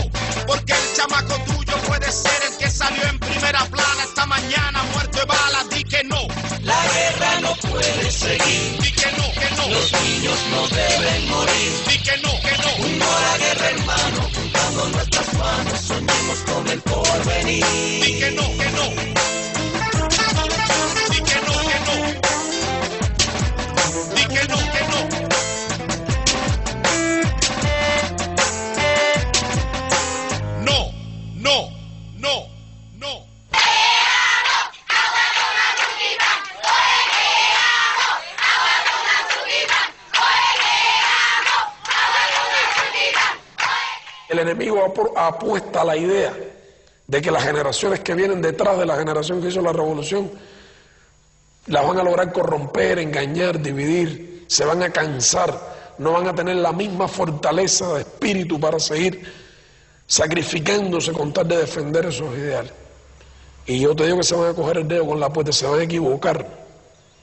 porque el chamaco tuyo puede ser el que salió en primera plana esta mañana muerto de balas. Di que no, la guerra no puede seguir. Di que no. Los niños no deben morir. Di que no. No a la guerra, hermano, juntando nuestras manos, soñemos con el porvenir. Di que no. Di que no. Di que no. No. El enemigo apuesta a la idea de que las generaciones que vienen detrás de la generación que hizo la revolución las van a lograr corromper, engañar, dividir, se van a cansar, no van a tener la misma fortaleza de espíritu para seguir sacrificándose con tal de defender esos ideales. Y yo te digo que se van a coger el dedo con la puerta, se van a equivocar,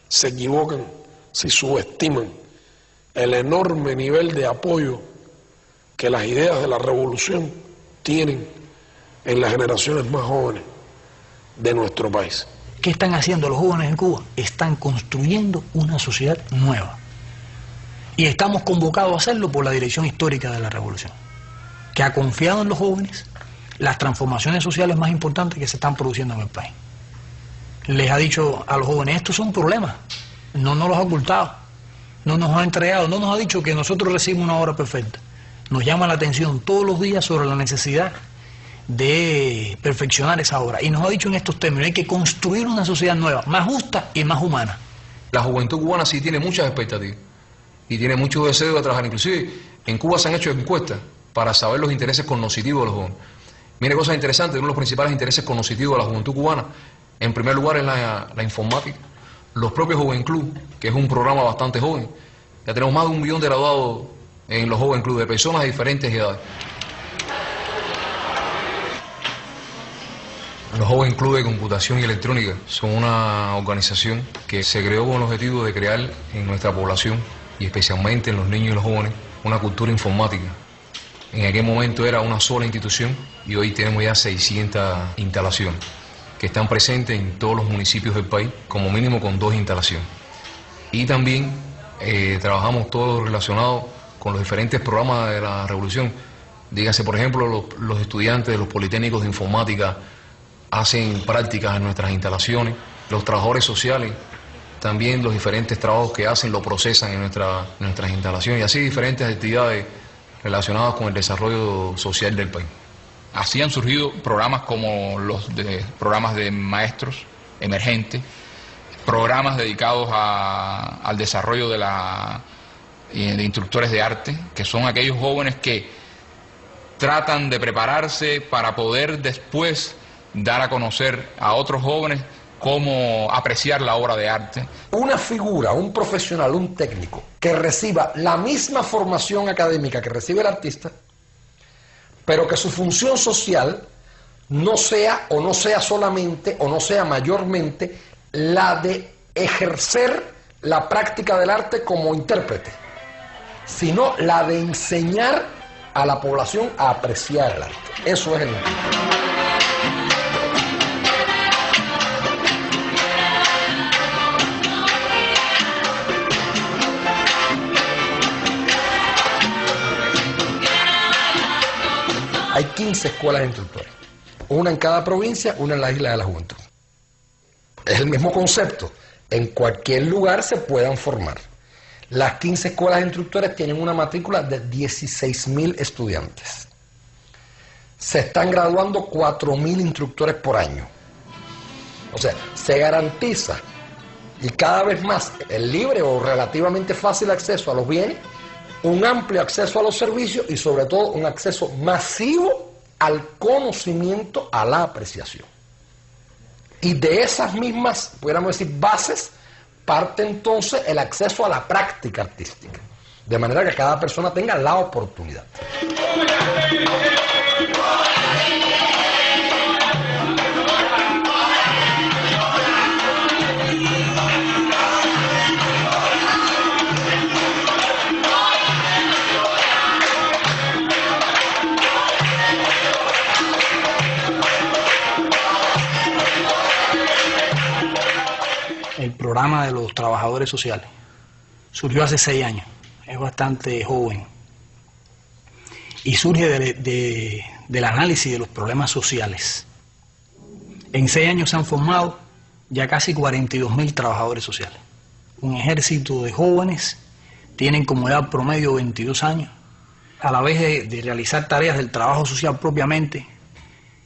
se equivocan si subestiman el enorme nivel de apoyo que las ideas de la revolución tienen en las generaciones más jóvenes de nuestro país. ¿Qué están haciendo los jóvenes en Cuba? Están construyendo una sociedad nueva. Y estamos convocados a hacerlo por la dirección histórica de la revolución, que ha confiado en los jóvenes las transformaciones sociales más importantes que se están produciendo en el país. Les ha dicho a los jóvenes, estos son problemas, no nos los ha ocultado, no nos ha entregado, no nos ha dicho que nosotros recibimos una obra perfecta. Nos llama la atención todos los días sobre la necesidad de perfeccionar esa obra. Y nos ha dicho en estos términos, hay que construir una sociedad nueva, más justa y más humana. La juventud cubana sí tiene muchas expectativas y tiene mucho deseo de trabajar. Inclusive en Cuba se han hecho encuestas para saber los intereses cognitivos de los jóvenes. Mire cosas interesantes, uno de los principales intereses cognitivos de la juventud cubana, en primer lugar, es la informática. Los propios Joven Club, que es un programa bastante joven, ya tenemos más de 1 millón de graduados en los Joven Club, de personas de diferentes edades. Los Joven Club de Computación y Electrónica son una organización que se creó con el objetivo de crear en nuestra población, y especialmente en los niños y los jóvenes, una cultura informática. En aquel momento era una sola institución y hoy tenemos ya 600 instalaciones que están presentes en todos los municipios del país, como mínimo con 2 instalaciones. Y también trabajamos todo relacionado con los diferentes programas de la revolución. Dígase, por ejemplo, los estudiantes de los politécnicos de informática hacen prácticas en nuestras instalaciones, los trabajadores sociales, también los diferentes trabajos que hacen lo procesan en nuestras instalaciones, y así diferentes actividades relacionadas con el desarrollo social del país. Así han surgido programas como programas de maestros emergentes, programas dedicados al desarrollo de instructores de arte, que son aquellos jóvenes que tratan de prepararse para poder después dar a conocer a otros jóvenes cómo apreciar la obra de arte. Una figura, un profesional, un técnico, que reciba la misma formación académica que recibe el artista, pero que su función social no sea solamente o no sea mayormente la de ejercer la práctica del arte como intérprete, sino la de enseñar a la población a apreciar el arte. Eso es el motivo. Hay 15 escuelas de instructores, una en cada provincia, una en la Isla de la Juventud. Es el mismo concepto, en cualquier lugar se puedan formar. Las 15 escuelas de instructores tienen una matrícula de 16.000 estudiantes. Se están graduando 4.000 instructores por año. O sea, se garantiza, y cada vez más, el libre o relativamente fácil acceso a los bienes, un amplio acceso a los servicios y sobre todo un acceso masivo al conocimiento, a la apreciación. Y de esas mismas, pudiéramos decir, bases, parte entonces el acceso a la práctica artística, de manera que cada persona tenga la oportunidad. El programa de los trabajadores sociales surgió hace 6 años, es bastante joven y surge del análisis de los problemas sociales. En 6 años se han formado ya casi 42.000 trabajadores sociales, un ejército de jóvenes, tienen como edad promedio 22 años, a la vez de realizar tareas del trabajo social propiamente,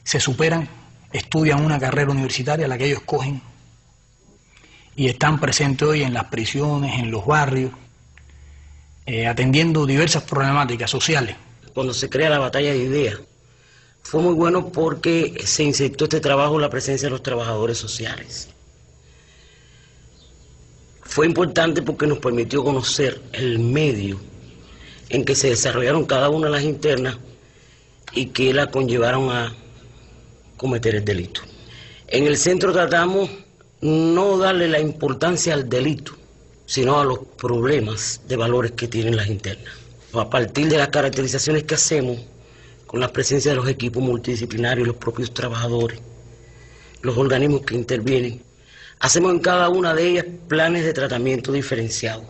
se superan, estudian una carrera universitaria, la que ellos escogen, y están presentes hoy en las prisiones, en los barrios, atendiendo diversas problemáticas sociales. Cuando se crea la batalla de ideas, fue muy bueno porque se insertó este trabajo en la presencia de los trabajadores sociales. Fue importante porque nos permitió conocer el medio en que se desarrollaron cada una de las internas y que la conllevaron a cometer el delito. En el centro tratamos no darle la importancia al delito, sino a los problemas de valores que tienen las internas. A partir de las caracterizaciones que hacemos, con la presencia de los equipos multidisciplinarios, los propios trabajadores, los organismos que intervienen, hacemos en cada una de ellas planes de tratamiento diferenciado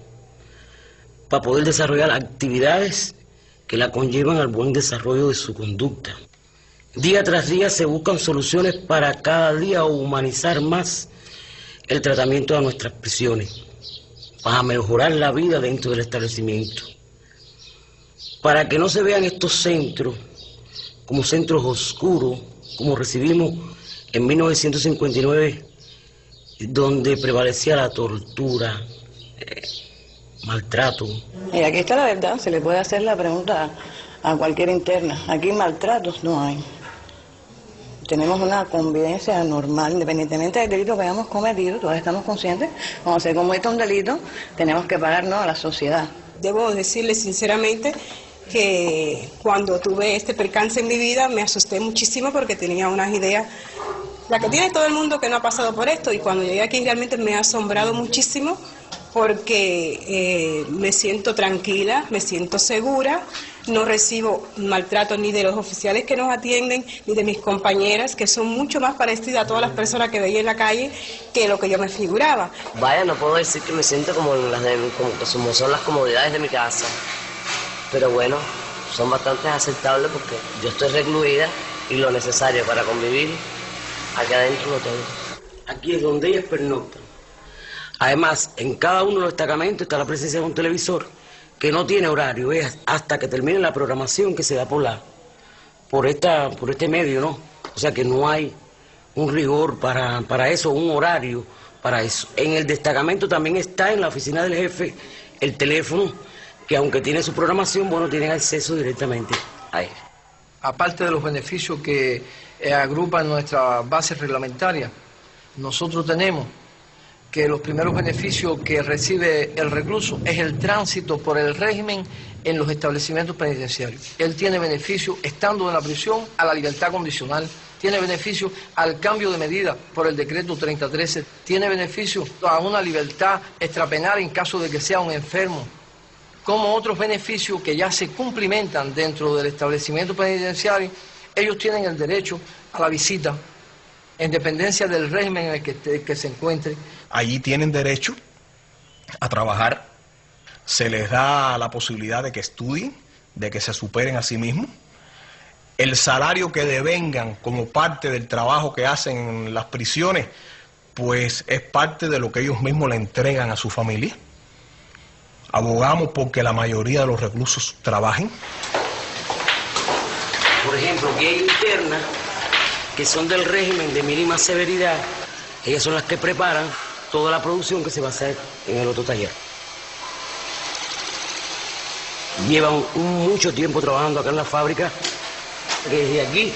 para poder desarrollar actividades que la conllevan al buen desarrollo de su conducta. Día tras día se buscan soluciones para cada día humanizar más el tratamiento de nuestras prisiones, para mejorar la vida dentro del establecimiento, para que no se vean estos centros como centros oscuros, como recibimos en 1959, donde prevalecía la tortura, maltrato. Y aquí está la verdad, se le puede hacer la pregunta a cualquier interna. Aquí maltratos no hay. Tenemos una convivencia normal, independientemente del delito que hayamos cometido, todos estamos conscientes, cuando se comete un delito, tenemos que pagarnos a la sociedad. Debo decirle sinceramente que cuando tuve este percance en mi vida me asusté muchísimo porque tenía unas ideas, la que tiene todo el mundo que no ha pasado por esto, y cuando llegué aquí realmente me ha asombrado muchísimo porque me siento tranquila, me siento segura, no recibo maltrato ni de los oficiales que nos atienden, ni de mis compañeras, que son mucho más parecidas a todas las personas que veía en la calle que lo que yo me figuraba. Vaya, no puedo decir que me siento como son las comodidades de mi casa, pero bueno, son bastante aceptables porque yo estoy recluida y lo necesario para convivir aquí adentro lo tengo. Aquí es donde ellas pernoctan. Además, en cada uno de los destacamentos está la presencia de un televisor que no tiene horario, es hasta que termine la programación que se da por este medio, ¿no? O sea que no hay un rigor para eso, un horario para eso. En el destacamento también está en la oficina del jefe el teléfono, que aunque tiene su programación, bueno, tienen acceso directamente a él. Aparte de los beneficios que agrupan nuestra base reglamentaria, nosotros tenemos que los primeros beneficios que recibe el recluso es el tránsito por el régimen en los establecimientos penitenciarios. Él tiene beneficio estando en la prisión a la libertad condicional, tiene beneficio al cambio de medida por el decreto 3013, tiene beneficio a una libertad extrapenal en caso de que sea un enfermo, como otros beneficios que ya se cumplimentan dentro del establecimiento penitenciario. Ellos tienen el derecho a la visita, en dependencia del régimen en el que se encuentre. Allí tienen derecho a trabajar, se les da la posibilidad de que estudien, de que se superen a sí mismos. El salario que devengan como parte del trabajo que hacen en las prisiones, pues es parte de lo que ellos mismos le entregan a su familia. Abogamos porque la mayoría de los reclusos trabajen. Por ejemplo, aquí hay internas que son del régimen de mínima severidad, ellas son las que preparan toda la producción que se va a hacer en el otro taller. Llevan mucho tiempo trabajando acá en la fábrica, que desde aquí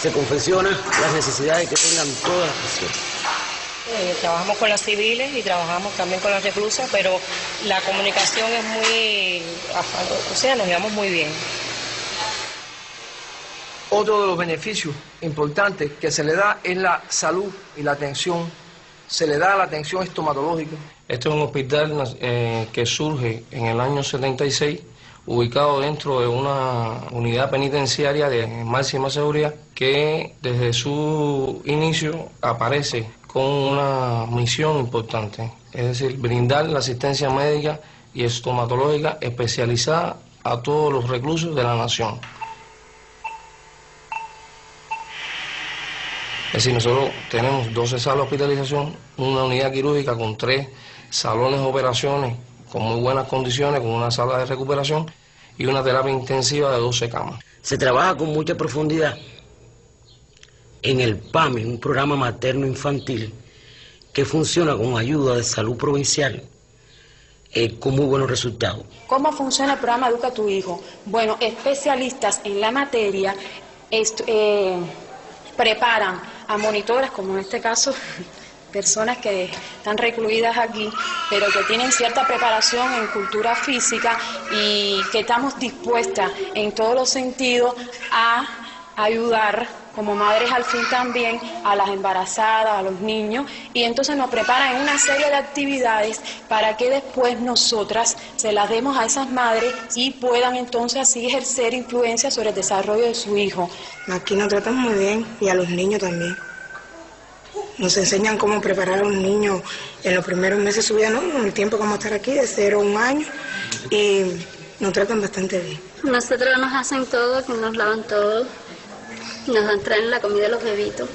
se confeccionan las necesidades que tengan todas las prisiones. Trabajamos con las civiles y trabajamos también con las reclusas, pero la comunicación es muy, o sea, nos llevamos muy bien. Otro de los beneficios importantes que se le da es la salud y la atención. Se le da la atención estomatológica. Este es un hospital que surge en el año 76, ubicado dentro de una unidad penitenciaria de máxima seguridad, que desde su inicio aparece con una misión importante, es decir, brindar la asistencia médica y estomatológica especializada a todos los reclusos de la nación. Es decir, nosotros tenemos 12 salas de hospitalización, una unidad quirúrgica con 3 salones de operaciones con muy buenas condiciones, con una sala de recuperación y una terapia intensiva de 12 camas. Se trabaja con mucha profundidad en el PAMI, un programa materno-infantil que funciona con ayuda de salud provincial con muy buenos resultados. ¿Cómo funciona el programa Educa a tu Hijo? Bueno, especialistas en la materia preparan a monitoras, como en este caso, personas que están recluidas aquí, pero que tienen cierta preparación en cultura física y que estamos dispuestas en todos los sentidos a ayudar como madres al fin también a las embarazadas, a los niños, y entonces nos preparan en una serie de actividades para que después nosotras se las demos a esas madres y puedan entonces así ejercer influencia sobre el desarrollo de su hijo. Aquí nos tratan muy bien y a los niños también. Nos enseñan cómo preparar a un niño en los primeros meses de su vida, ¿no? En el tiempo que vamos a estar aquí, de 0 a 1 año, y nos tratan bastante bien. Nosotros nos hacen todo, que nos lavan todo, nos traen la comida a los bebitos,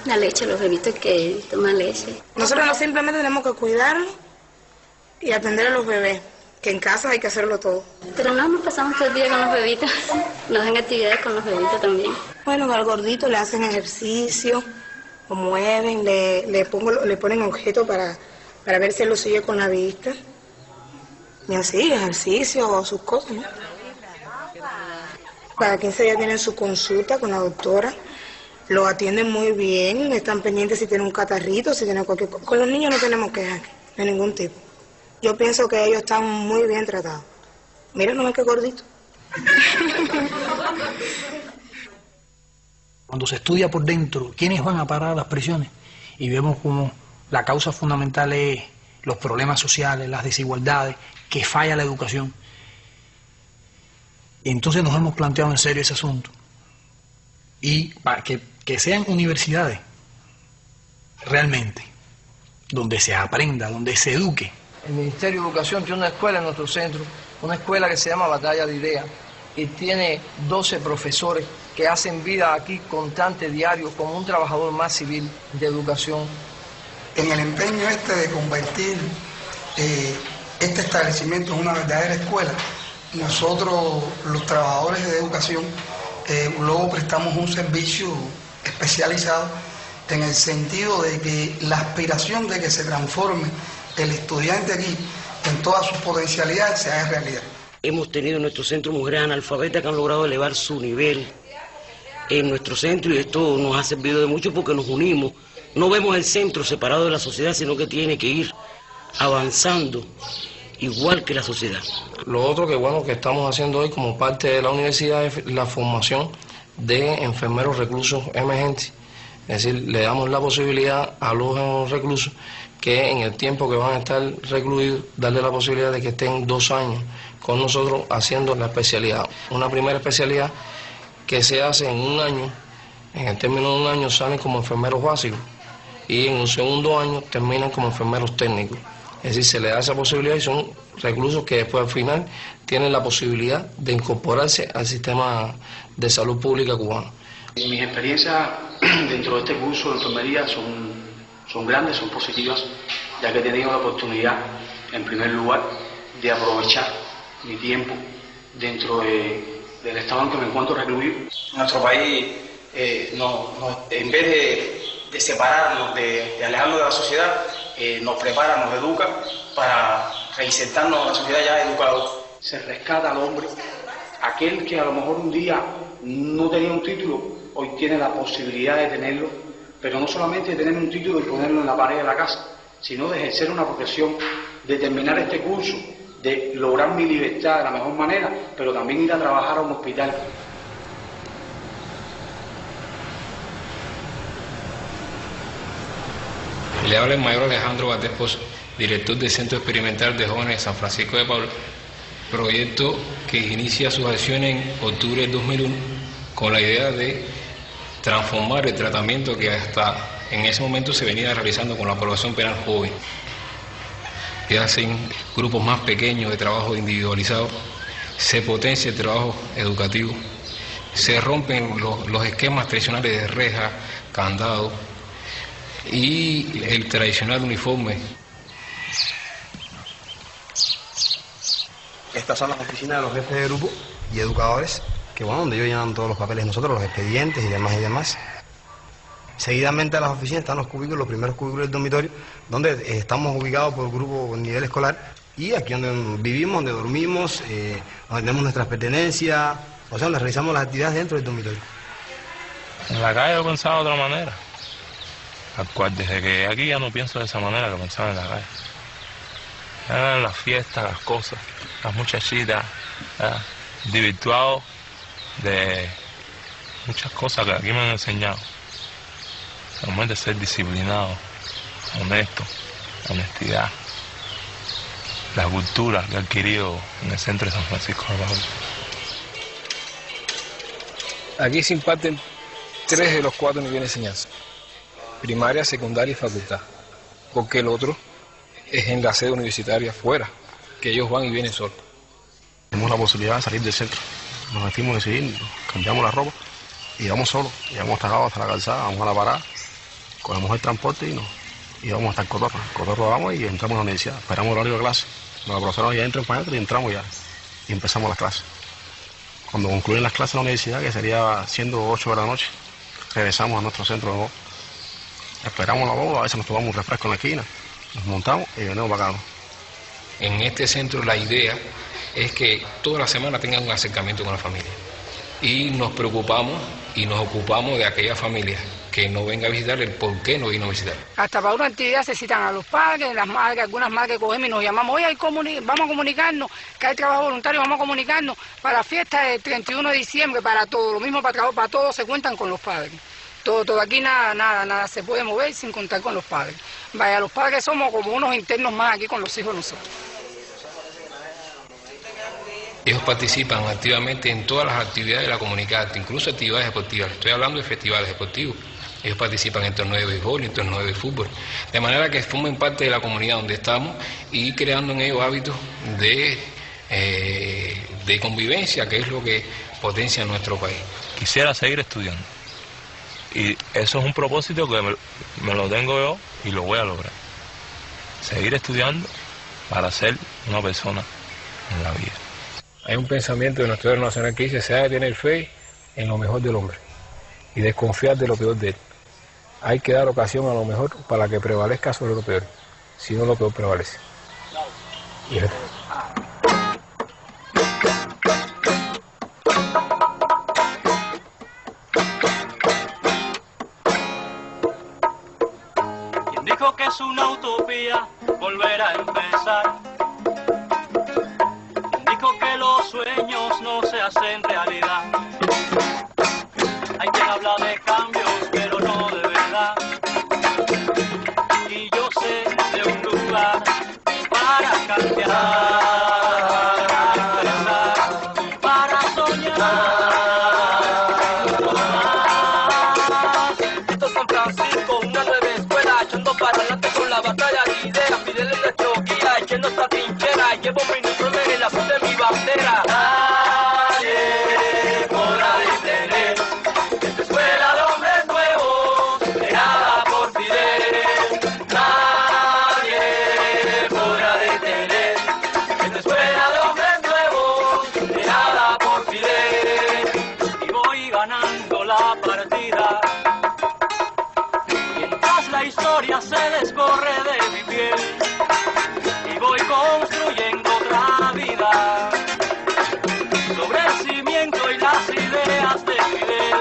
la leche, los bebitos que toman leche. Nosotros no simplemente tenemos que cuidarlos y atender a los bebés, que en casa hay que hacerlo todo. Pero no nos pasamos todo el día con los bebitos. Nos dan actividades con los bebitos también. Bueno, al gordito le hacen ejercicio, lo mueven, le ponen objetos para ver si él lo sigue con la vista. Y así, ejercicio o sus cosas, ¿no? Cada 15 días tienen su consulta con la doctora. Lo atienden muy bien, están pendientes si tiene un catarrito, si tiene cualquier cosa. Con los niños no tenemos quejas de ningún tipo. Yo pienso que ellos están muy bien tratados. Mira, no ves qué gordito. Cuando se estudia por dentro quiénes van a parar las prisiones y vemos como la causa fundamental es los problemas sociales, las desigualdades, que falla la educación. Y entonces nos hemos planteado en serio ese asunto. Y para que sean universidades realmente, donde se aprenda, donde se eduque. El Ministerio de Educación tiene una escuela en nuestro centro, una escuela que se llama Batalla de Ideas, y tiene 12 profesores que hacen vida aquí constante, diario, como un trabajador más civil de educación. En el empeño de convertir este establecimiento en una verdadera escuela, nosotros, los trabajadores de educación, luego prestamos un servicio especializado en el sentido de que la aspiración de que se transforme el estudiante aquí en todas sus potencialidades se haga realidad. Hemos tenido en nuestro centro mujeres analfabetas que han logrado elevar su nivel en nuestro centro, y esto nos ha servido de mucho porque nos unimos. No vemos el centro separado de la sociedad, sino que tiene que ir avanzando igual que la sociedad. Lo otro que bueno que estamos haciendo hoy como parte de la universidad es la formación de enfermeros reclusos emergentes. Es decir, le damos la posibilidad a los reclusos que en el tiempo que van a estar recluidos, darle la posibilidad de que estén 2 años con nosotros haciendo la especialidad. Una primera especialidad que se hace en 1 año, en el término de 1 año salen como enfermeros básicos, y en un segundo año terminan como enfermeros técnicos. Es decir, se le da esa posibilidad y son reclusos que después al final tienen la posibilidad de incorporarse al sistema de salud pública cubano. Mis experiencias dentro de este curso de enfermería son grandes, son positivas, ya que he tenido la oportunidad, en primer lugar, de aprovechar mi tiempo dentro del estado en que me encuentro recluido. Nuestro país, en vez de separarnos, de alejarnos de la sociedad, nos prepara, nos educa para reinsertarnos en la sociedad ya educados. Se rescata al hombre, aquel que a lo mejor un día no tenía un título, hoy tiene la posibilidad de tenerlo, pero no solamente de tener un título y ponerlo en la pared de la casa, sino de ejercer una profesión, de terminar este curso, de lograr mi libertad de la mejor manera, pero también ir a trabajar a un hospital. Le habla el mayor Alejandro Valdés Pozo, director del Centro Experimental de Jóvenes de San Francisco de Paula, proyecto que inicia sus acciones en octubre del 2001 con la idea de transformar el tratamiento que hasta en ese momento se venía realizando con la población penal joven. Se hacen grupos más pequeños de trabajo individualizado, se potencia el trabajo educativo, se rompen los esquemas tradicionales de reja, candado y el tradicional uniforme. Estas son las oficinas de los jefes de grupo y educadores, que bueno, donde ellos llenan todos los papeles nosotros, los expedientes y demás. Seguidamente a las oficinas están los cubículos, los primeros cubículos del dormitorio, donde estamos ubicados por grupo con nivel escolar, y aquí donde vivimos, donde dormimos, donde tenemos nuestras pertenencias, o sea, donde realizamos las actividades dentro del dormitorio. En la calle yo pensaba de otra manera, desde que aquí ya no pienso de esa manera que pensaba en la calle. Eran las fiestas, las cosas, las muchachitas, divirtuado de muchas cosas que aquí me han enseñado. Realmente ser disciplinado, honesto, honestidad, la cultura que he adquirido en el centro de San Francisco de Paula. Aquí se imparten 3 de los 4 niveles de enseñanza: primaria, secundaria y facultad, porque el otro es en la sede universitaria afuera, que ellos van y vienen solos. Tenemos la posibilidad de salir del centro, nos vestimos de civil, cambiamos la ropa y vamos solos, llegamos hasta la calzada, vamos a la parada, cogemos el transporte y vamos hasta el Cotorro. Cotorro vamos y entramos a la universidad, esperamos el horario de clase, los profesores ya entran para adentro y entramos ya y empezamos las clases. Cuando concluyen las clases de la universidad, que sería siendo 8 de la noche, regresamos a nuestro centro de boda. Esperamos la boda, a veces nos tomamos un refresco en la esquina, nos montamos y venimos para acá. En este centro la idea es que toda la semana tengan un acercamiento con la familia. Y nos preocupamos y nos ocupamos de aquellas familias que no venga a visitar, el por qué no vino a visitar. Hasta para una actividad se citan a los padres, las madres, algunas madres cogemos y nos llamamos, oye, vamos a comunicarnos, que hay trabajo voluntario, vamos a comunicarnos para la fiesta del 31 de diciembre, para todo, lo mismo para todos se cuentan con los padres. Todo, aquí nada se puede mover sin contar con los padres. Vaya, los padres somos como unos internos más aquí con los hijos de nosotros. Ellos participan activamente en todas las actividades de la comunidad, incluso actividades deportivas. Estoy hablando de festivales deportivos. Ellos participan en torneos de béisbol, en torneos de fútbol. De manera que formen parte de la comunidad donde estamos y creando en ellos hábitos de convivencia, que es lo que potencia nuestro país. Quisiera seguir estudiando. Y eso es un propósito que me lo tengo yo y lo voy a lograr. Seguir estudiando para ser una persona en la vida. Hay un pensamiento de nuestro héroe nacional que dice: se ha de tener fe en lo mejor del hombre y desconfiar de lo peor de él. Hay que dar ocasión a lo mejor para que prevalezca sobre lo peor, si no lo peor prevalece. Quien dijo que es una utopía volver a empezar. Que los sueños no se hacen realidad. Hay quien habla de cambios, pero no de verdad. Y yo sé de un lugar para cambiar, para soñar. Esto es San Francisco, una nueva escuela, echando para adelante con la batalla de ideas. Fidel es nuestro guía, echando esta trinchera. Llevo mi uniforme en el azul de mi bandera. Nadie podrá detener esta escuela de hombres nuevos, creada por Fidel. Nadie podrá detener esta escuela de hombres nuevos, creada por Fidel. Y voy ganando la partida, mientras la historia se descorre de mi piel. Y voy construyendo otra vida sobre el cimiento y las ideas de Fidel,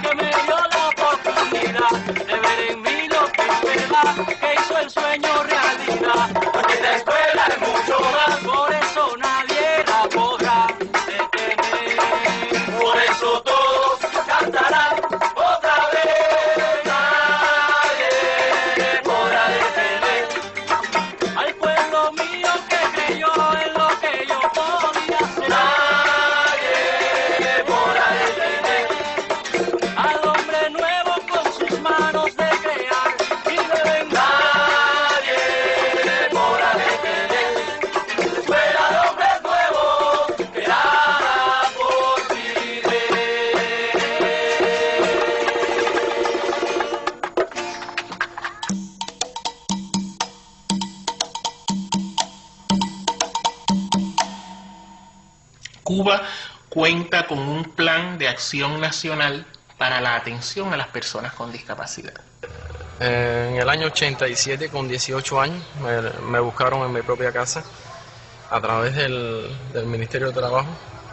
que me dio la oportunidad de ver en mí lo que es verdad, que hizo el sueño realidad. Porque esta escuela es mucho más, por eso nadie la podrá detener. Por eso todos cantarán otra vez. Cuba cuenta con un plan de acción nacional para la atención a las personas con discapacidad. En el año 87, con 18 años, me buscaron en mi propia casa a través del Ministerio de Trabajo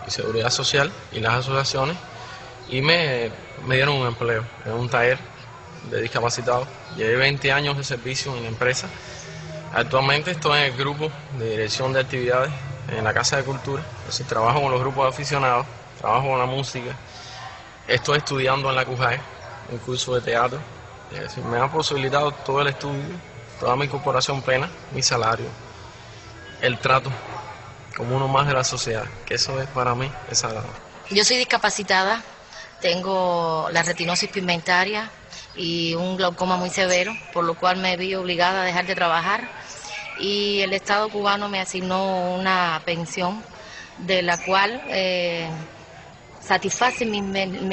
y Seguridad Social y las asociaciones, y me dieron un empleo en un taller de discapacitados. Llevé 20 años de servicio en la empresa. Actualmente estoy en el grupo de dirección de actividades en la Casa de Cultura. Entonces, trabajo con los grupos de aficionados, trabajo con la música. Estoy estudiando en la CUJAE, un curso de teatro. Me ha posibilitado todo el estudio, toda mi incorporación plena, mi salario, el trato como uno más de la sociedad, que eso es para mí es sagrado. Yo soy discapacitada, tengo la retinosis pigmentaria y un glaucoma muy severo, por lo cual me vi obligada a dejar de trabajar, y el Estado cubano me asignó una pensión de la cual satisface mis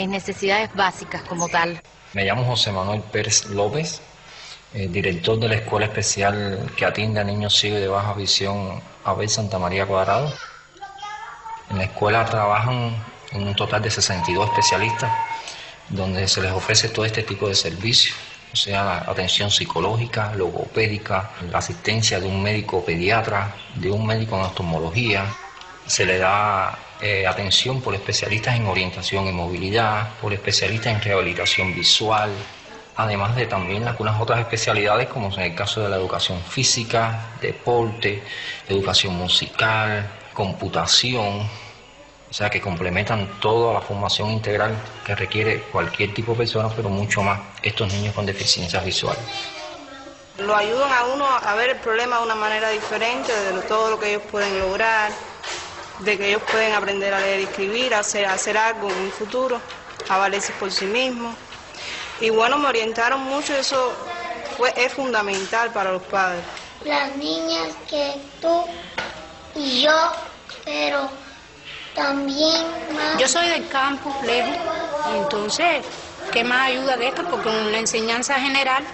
necesidades básicas como tal. Me llamo José Manuel Pérez López, director de la escuela especial que atiende a niños ciegos y de baja visión, Abel Santa María Cuadrado. En la escuela trabajan un total de 62 especialistas, donde se les ofrece todo este tipo de servicios, o sea, atención psicológica, logopédica, la asistencia de un médico pediatra, de un médico en oftalmología. Se le da atención por especialistas en orientación y movilidad, por especialistas en rehabilitación visual, además de también algunas otras especialidades, como en el caso de la educación física, deporte, educación musical, computación, o sea, que complementan toda la formación integral que requiere cualquier tipo de persona, pero mucho más estos niños con deficiencias visuales. Lo ayudan a uno a ver el problema de una manera diferente, de todo lo que ellos pueden lograr, de que ellos pueden aprender a leer y escribir, a hacer algo en un futuro, a valerse por sí mismos. Y bueno, me orientaron mucho, eso es fundamental para los padres. Las niñas que tú y yo, pero también más... Yo soy del campo, lejos, entonces, ¿qué más ayuda de esto? Porque en la enseñanza general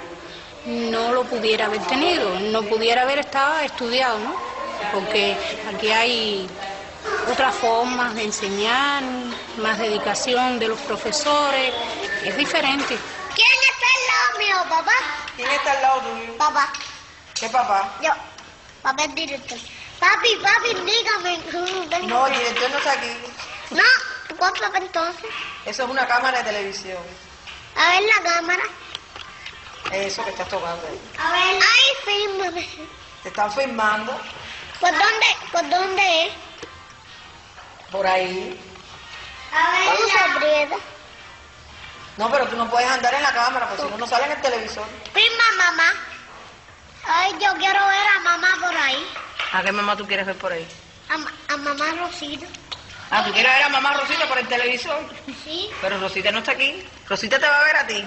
no lo pudiera haber tenido, no pudiera haber estado estudiado, ¿no? Porque aquí hay otras formas de enseñar, más dedicación de los profesores, es diferente. ¿Quién está al lado mío, papá? ¿Quién está al lado tuyo? Papá. ¿Qué papá? Yo. Papá es director. Papi, dígame. No, el director no está aquí. No, ¿tú cuál papá entonces? Eso es una cámara de televisión. A ver la cámara. Eso que estás tocando ahí. A ver. Ay, fírmame. ¿Te están filmando? ¿Por dónde es? Por ahí. A ver. ¿Cómo se aprieta? No, pero tú no puedes andar en la cámara, porque si no, no sale en el televisor. Firma, mamá. Ay, yo quiero ver a mamá por ahí. ¿A qué mamá tú quieres ver por ahí? A mamá Rosita. Ah, ¿tú quieres ver a mamá Rosita por el televisor? Sí. Pero Rosita no está aquí. Rosita te va a ver a ti.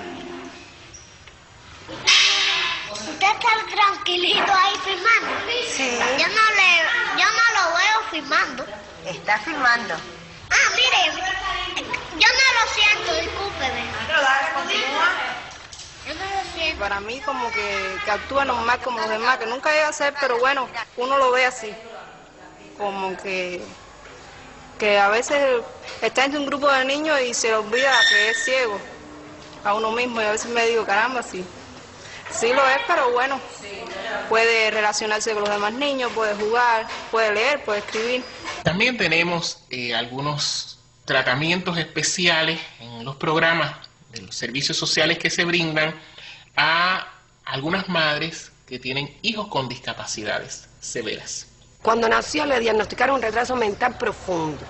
¿Usted está tranquilito ahí filmando? Sí. Yo no lo veo filmando. Está filmando. Ah, mire, yo no lo siento, discúlpeme. Pero dale, continúa. Yo no lo siento. Para mí como que actúa normal como los demás, que nunca llega a ser, pero bueno, uno lo ve así. Como que a veces está entre un grupo de niños y se le olvida que es ciego a uno mismo, y a veces me digo, caramba, sí lo es, pero bueno, puede relacionarse con los demás niños, puede jugar, puede leer, puede escribir. También tenemos algunos tratamientos especiales en los programas de los servicios sociales que se brindan a algunas madres que tienen hijos con discapacidades severas. Cuando nació le diagnosticaron un retraso mental profundo,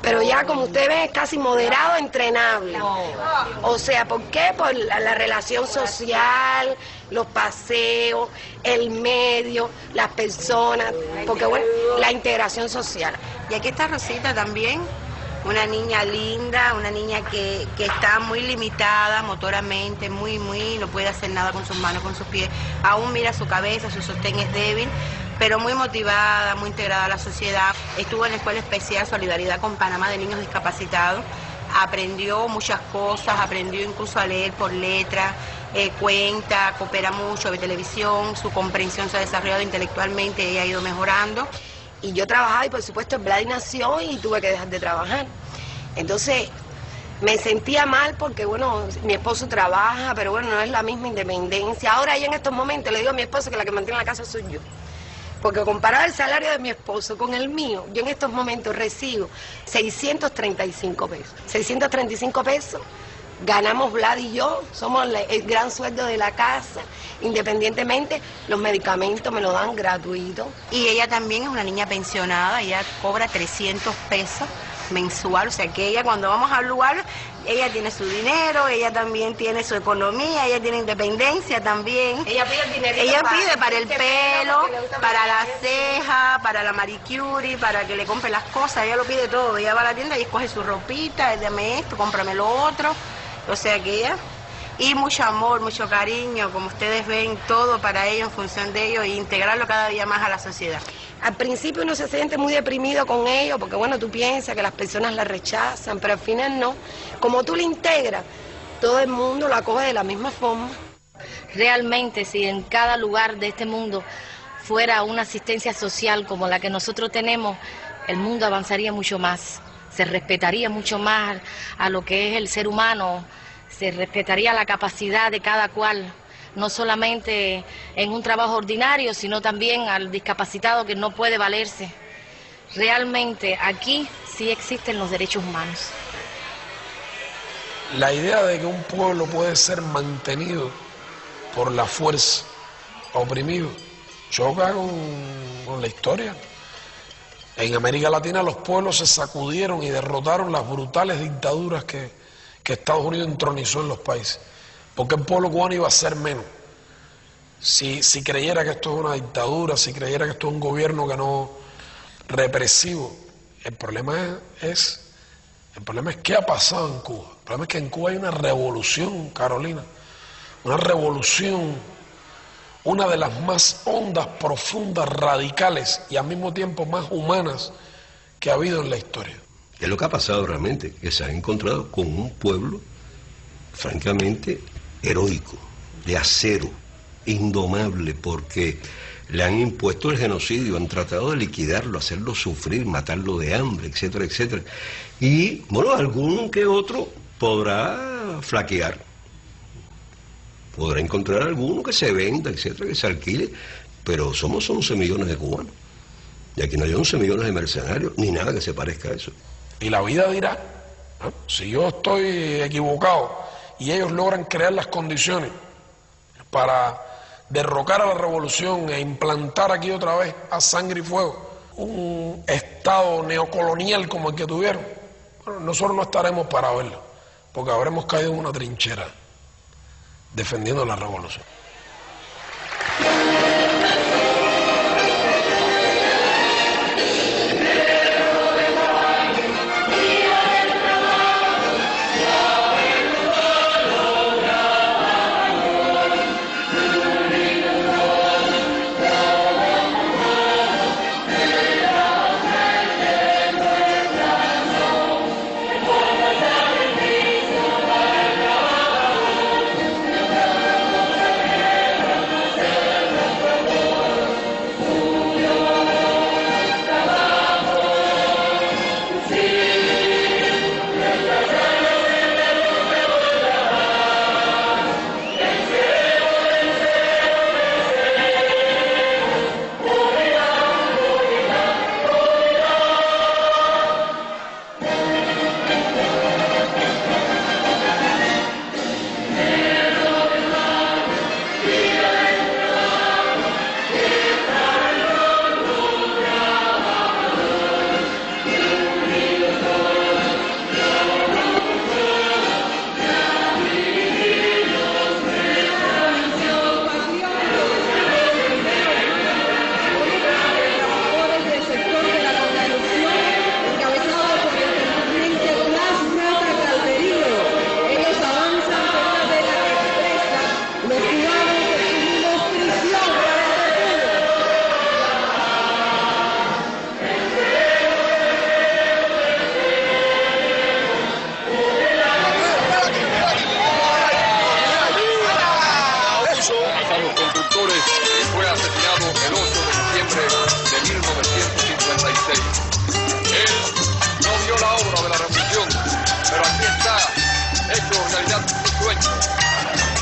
pero ya como usted ve es casi moderado, entrenable. O sea, ¿por qué? Por la relación social, los paseos, el medio, las personas, porque bueno, la integración social. Y aquí está Rosita también, una niña linda, una niña que está muy limitada motoramente, no puede hacer nada con sus manos, con sus pies. Aún mira su cabeza, su sostén es débil, pero muy motivada, muy integrada a la sociedad. Estuvo en la Escuela Especial Solidaridad con Panamá de Niños Discapacitados. Aprendió muchas cosas, aprendió incluso a leer por letra, cuenta, coopera mucho, ve televisión, su comprensión se ha desarrollado intelectualmente, ella ha ido mejorando. Y yo trabajaba y por supuesto Vladi nació y tuve que dejar de trabajar. Entonces me sentía mal porque bueno, mi esposo trabaja, pero bueno, no es la misma independencia. Ahora yo en estos momentos le digo a mi esposo que la que mantiene la casa soy yo. Porque comparado el salario de mi esposo con el mío, yo en estos momentos recibo 635 pesos. 635 pesos ganamos Vlad y yo, somos el gran sueldo de la casa. Independientemente, los medicamentos me lo dan gratuito. Y ella también es una niña pensionada, ella cobra 300 pesos mensual, o sea que ella cuando vamos al lugar, ella tiene su dinero, ella también tiene su economía, ella tiene independencia también. Ella pide el dinero. Ella pide para el pelo, para la ceja, para la manicure, para que le compre las cosas, ella lo pide todo. Ella va a la tienda y escoge su ropita, dame esto, cómprame lo otro. O sea que ella, y mucho amor, mucho cariño, como ustedes ven, todo para ellos, en función de ellos, e integrarlo cada día más a la sociedad. Al principio uno se siente muy deprimido con ellos, porque bueno, tú piensas que las personas la rechazan, pero al final no. Como tú la integras, todo el mundo la acoge de la misma forma. Realmente, si en cada lugar de este mundo fuera una asistencia social como la que nosotros tenemos, el mundo avanzaría mucho más, se respetaría mucho más a lo que es el ser humano, se respetaría la capacidad de cada cual, no solamente en un trabajo ordinario, sino también al discapacitado que no puede valerse. Realmente aquí sí existen los derechos humanos. La idea de que un pueblo puede ser mantenido por la fuerza, oprimido, choca con la historia. En América Latina los pueblos se sacudieron y derrotaron las brutales dictaduras que Estados Unidos entronizó en los países. Porque el pueblo cubano iba a ser menos. Si creyera que esto es una dictadura, si creyera que esto es un gobierno que no represivo, el problema es qué ha pasado en Cuba. El problema es que en Cuba hay una revolución, Carolina, una revolución, una de las más hondas, profundas, radicales y al mismo tiempo más humanas que ha habido en la historia. Es lo que ha pasado realmente, que se ha encontrado con un pueblo francamente heroico, de acero, indomable, porque le han impuesto el genocidio, han tratado de liquidarlo, hacerlo sufrir, matarlo de hambre, etcétera, etcétera. Y, bueno, algún que otro podrá flaquear, podrá encontrar alguno que se venda, etcétera, que se alquile, pero somos 11 millones de cubanos. Y aquí no hay 11 millones de mercenarios, ni nada que se parezca a eso. Y la vida dirá, ¿no? Si yo estoy equivocado y ellos logran crear las condiciones para derrocar a la revolución e implantar aquí otra vez a sangre y fuego un estado neocolonial como el que tuvieron, bueno, nosotros no estaremos para verlo, porque habremos caído en una trinchera defendiendo la revolución. Hecho realidad un sueño.